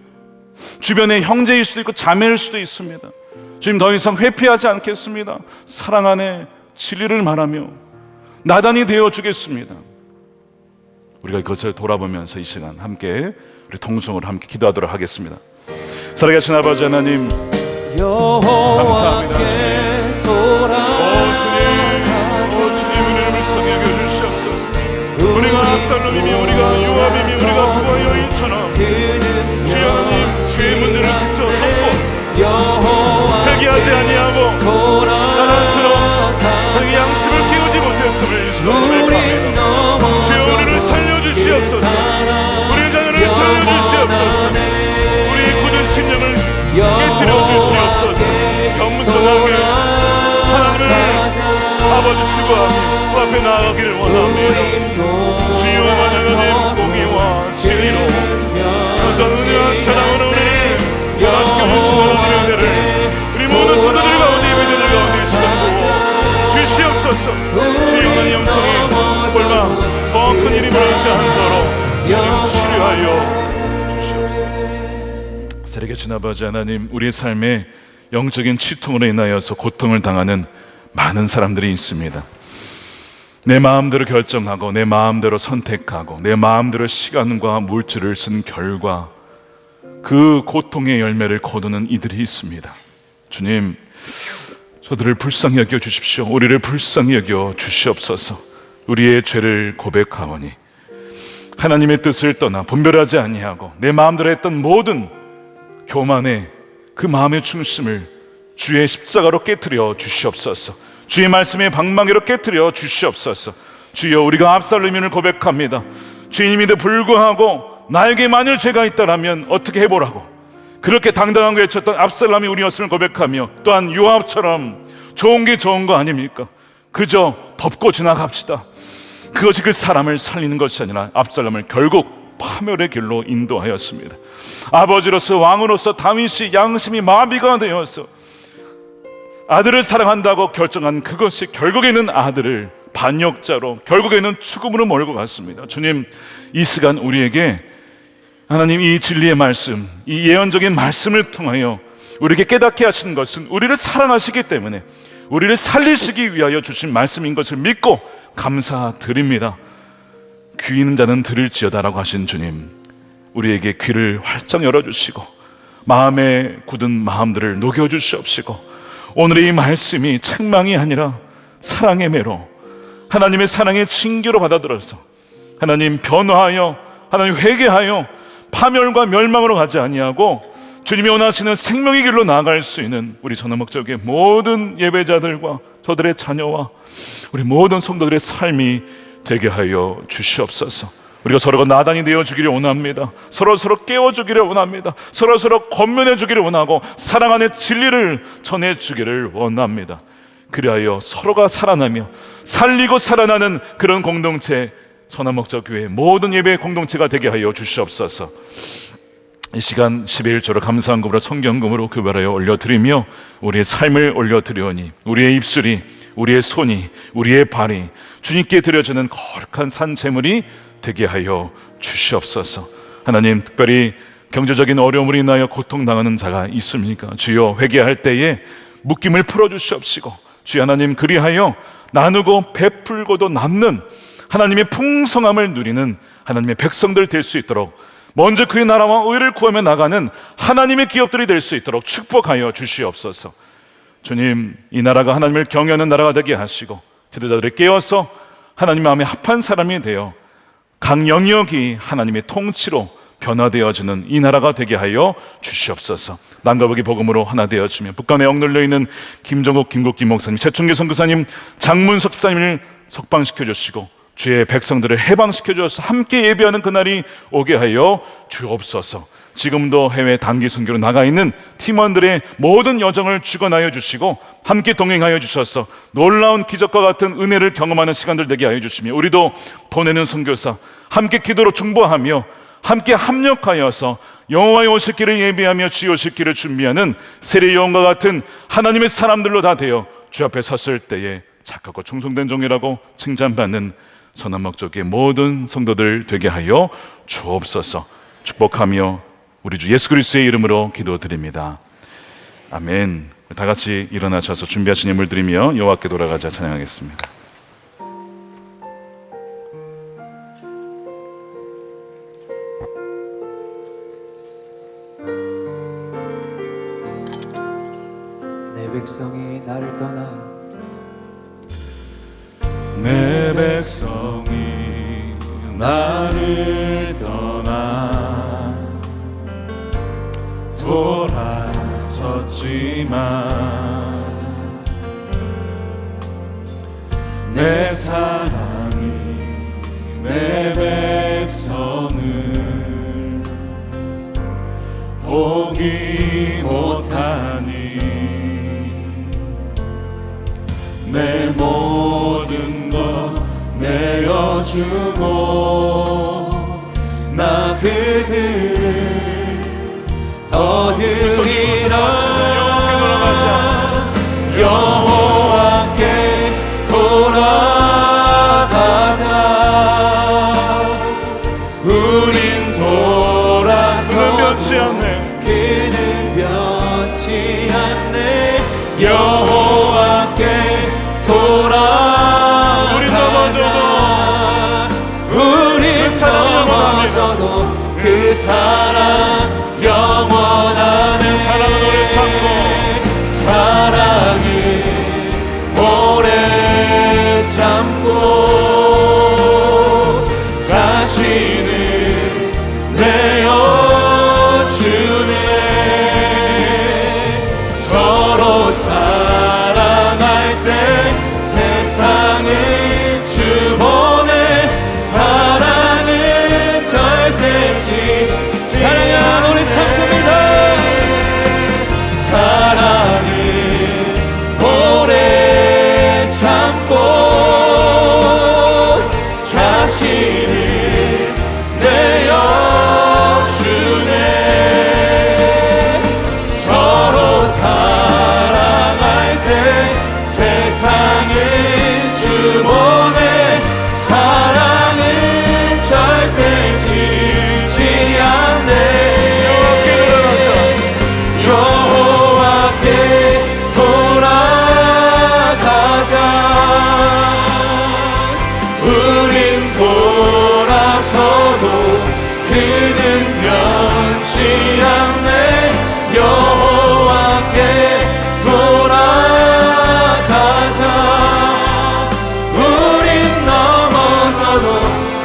주변의 형제일 수도 있고 자매일 수도 있습니다. 주님, 더 이상 회피하지 않겠습니다. 사랑 안에 진리를 말하며 나단이 되어주겠습니다. 우리가 그것을 돌아보면서 이 시간 함께 우리 통성으로 함께 기도하도록 하겠습니다. 살아계신 아버지 하나님, 감사합니다. 주님 은혜를 불쌍히 여겨주시옵소서. 우리가 압살롬이며 우리가 요압이며 우리가 두와 여인처럼 주여 하나님, 죄의 문제를 그쳐 덮고 회개하지 아니하고 나단처럼 자기 양심을 깨우지 못했음을 고백합니다. 주여, 우리를 살려주시옵소서. 우리의 자녀를 살려주시옵소서. 우리의 굳은 심령을 깨트려 주시옵소서. 겸손하게 하나님을 아버지 추구하며 그 앞에 나아가기를 원합니다. 주여 하나님, 공의와 진리로 어떤 은혜와 사랑으로 우리를 변화시켜 주시는 우리의 죄를 우리 모든 성도들 가운데, 예배자들 가운데 시간 주시옵소서. 주여 하나님, 영적인 골망 더 큰 일이 벌어지지 않도록 주님 치료하여 주시옵소서. 살아계신 아버지 하나님, 우리의 삶에 영적인 치통으로 인하여서 고통을 당하는 많은 사람들이 있습니다. 내 마음대로 결정하고 내 마음대로 선택하고 내 마음대로 시간과 물질을 쓴 결과 그 고통의 열매를 거두는 이들이 있습니다. 주님, 저들을 불쌍히 여겨 주십시오. 우리를 불쌍히 여겨 주시옵소서. 우리의 죄를 고백하오니 하나님의 뜻을 떠나 분별하지 아니하고 내 마음대로 했던 모든 교만의 그 마음의 중심을 주의 십자가로 깨트려 주시옵소서. 주의 말씀의 방망이로 깨트려 주시옵소서. 주여, 우리가 압살롬임을 고백합니다. 주님임에도 불구하고 나에게 만일 죄가 있다라면 어떻게 해보라고 그렇게 당당하게 외쳤던 압살롬이 우리였음을 고백하며, 또한 요압처럼 좋은 게 좋은 거 아닙니까? 그저 덮고 지나갑시다. 그것이 그 사람을 살리는 것이 아니라 압살롬을 결국 파멸의 길로 인도하였습니다. 아버지로서, 왕으로서 다윗이 양심이 마비가 되어서 아들을 사랑한다고 결정한 그것이 결국에는 아들을 반역자로, 결국에는 죽음으로 몰고 갔습니다. 주님, 이 시간 우리에게 하나님 이 진리의 말씀, 이 예언적인 말씀을 통하여 우리에게 깨닫게 하시는 것은 우리를 사랑하시기 때문에 우리를 살리시기 위하여 주신 말씀인 것을 믿고 감사드립니다. 귀 있는 자는 들을지어다라고 하신 주님, 우리에게 귀를 활짝 열어주시고 마음에 굳은 마음들을 녹여주시옵시고, 오늘의 이 말씀이 책망이 아니라 사랑의 매로, 하나님의 사랑의 징계로 받아들여서 하나님 변화하여, 하나님 회개하여 파멸과 멸망으로 가지 아니하고 주님이 원하시는 생명의 길로 나아갈 수 있는 우리 선화목적의 모든 예배자들과 저들의 자녀와 우리 모든 성도들의 삶이 되게 하여 주시옵소서. 우리가 서로가 나단이 되어주기를 원합니다. 서로 깨워주기를 원합니다. 서로 권면해주기를 원하고 사랑 안에 진리를 전해주기를 원합니다. 그리하여 서로가 살아나며 살리고 살아나는 그런 공동체, 선한목자교회 모든 예배 공동체가 되게 하여 주시옵소서. 이 시간 11조로 감사한금으로 성경금으로 교발하여 올려드리며 우리의 삶을 올려드리오니 우리의 입술이, 우리의 손이, 우리의 발이 주님께 드려지는 거룩한 산제물이 되게 하여 주시옵소서. 하나님, 특별히 경제적인 어려움으로 인하여 고통당하는 자가 있습니까? 주여, 회개할 때에 묶임을 풀어주시옵시고, 주여 하나님, 그리하여 나누고 베풀고도 남는 하나님의 풍성함을 누리는 하나님의 백성들 될 수 있도록, 먼저 그의 나라와 의를 구하며 나가는 하나님의 기업들이 될 수 있도록 축복하여 주시옵소서. 주님, 이 나라가 하나님을 경외하는 나라가 되게 하시고 지도자들을 깨워서 하나님 마음에 합한 사람이 되어 각 영역이 하나님의 통치로 변화되어지는 이 나라가 되게 하여 주시옵소서. 남과 북이 복음으로 하나 되어지며 북한에 억눌려 있는 김정국, 김국기 목사님, 최충기 선교사님, 장문석 집사님을 석방시켜 주시고 주의 백성들을 해방시켜 주셔서 함께 예배하는 그날이 오게 하여 주옵소서. 지금도 해외 단기 선교로 나가 있는 팀원들의 모든 여정을 주관하여 주시고 함께 동행하여 주셔서 놀라운 기적과 같은 은혜를 경험하는 시간들 되게 하여 주시며, 우리도 보내는 선교사 함께 기도로 중보하며 함께 합력하여서 여호와의 오실 길을 예비하며 주의 오실 길을 준비하는 세례 요한과 같은 하나님의 사람들로 다 되어 주 앞에 섰을 때에 착하고 충성된 종이라고 칭찬받는 선한목적의 모든 성도들 되게 하여 주옵소서. 축복하며 우리 주 예수 그리스도의 이름으로 기도드립니다. 아멘. 다 같이 일어나셔서 준비하신 예물 드리며 여호와께 돌아가자 찬양하겠습니다. 내 백성이 나를 떠나 내 백성이 나를 떠나 돌아섰지만 내 사랑이 내 백성을 보기 못하니 내 모든 것 내어주고 나 그들을 얻으리라. 여호와께 돌아가자. 우린 돌아서 그는 변치 않네. 여호와께 돌아가자. 우린 넘어져도 그 사랑 영원하네. 사랑은 오래 참고 사랑은 오래 참고 자신을 내어주네. 서로 사랑할 때 세상은 주보내. 사랑은 절대 사랑은 오래 참습니다. 사랑은 오래 참고 자신을 내어주네. 서로 사랑할 때 세상은 주보내. 사랑은 절대 지지 않네. 여호와께 돌아가자. 우린 돌아서도 그는 변치 않네. 여호와께 돌아가자. 우린 넘어져도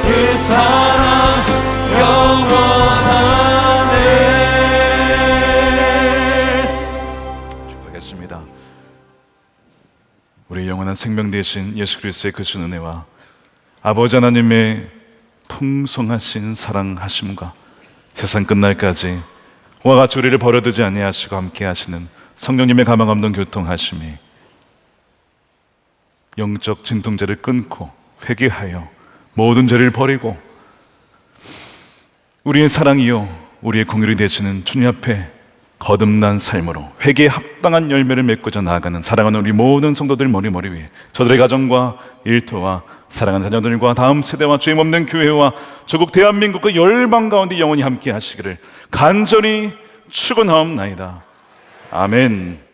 그 사랑 영원하네. 축복하겠습니다. 우리 영원한 생명 되신 예수 그리스도의 그 주 은혜와 아버지 하나님의 풍성하신 사랑하심과 세상 끝날까지 그와 같이 우리를 버려두지 아니하시고 함께 하시는 성령님의 가망 없는 교통하심이 영적 진통제를 끊고 회개하여 모든 죄를 버리고 우리의 사랑이요 우리의 공율이 되시는 주님 앞에 거듭난 삶으로 회개에 합당한 열매를 맺고자 나아가는 사랑하는 우리 모든 성도들 머리 위에 저들의 가정과 일터와 사랑하는 자녀들과 다음 세대와 죄임 없는 교회와 조국 대한민국과 열방 가운데 영원히 함께 하시기를 간절히 축원하옵나이다. 아멘.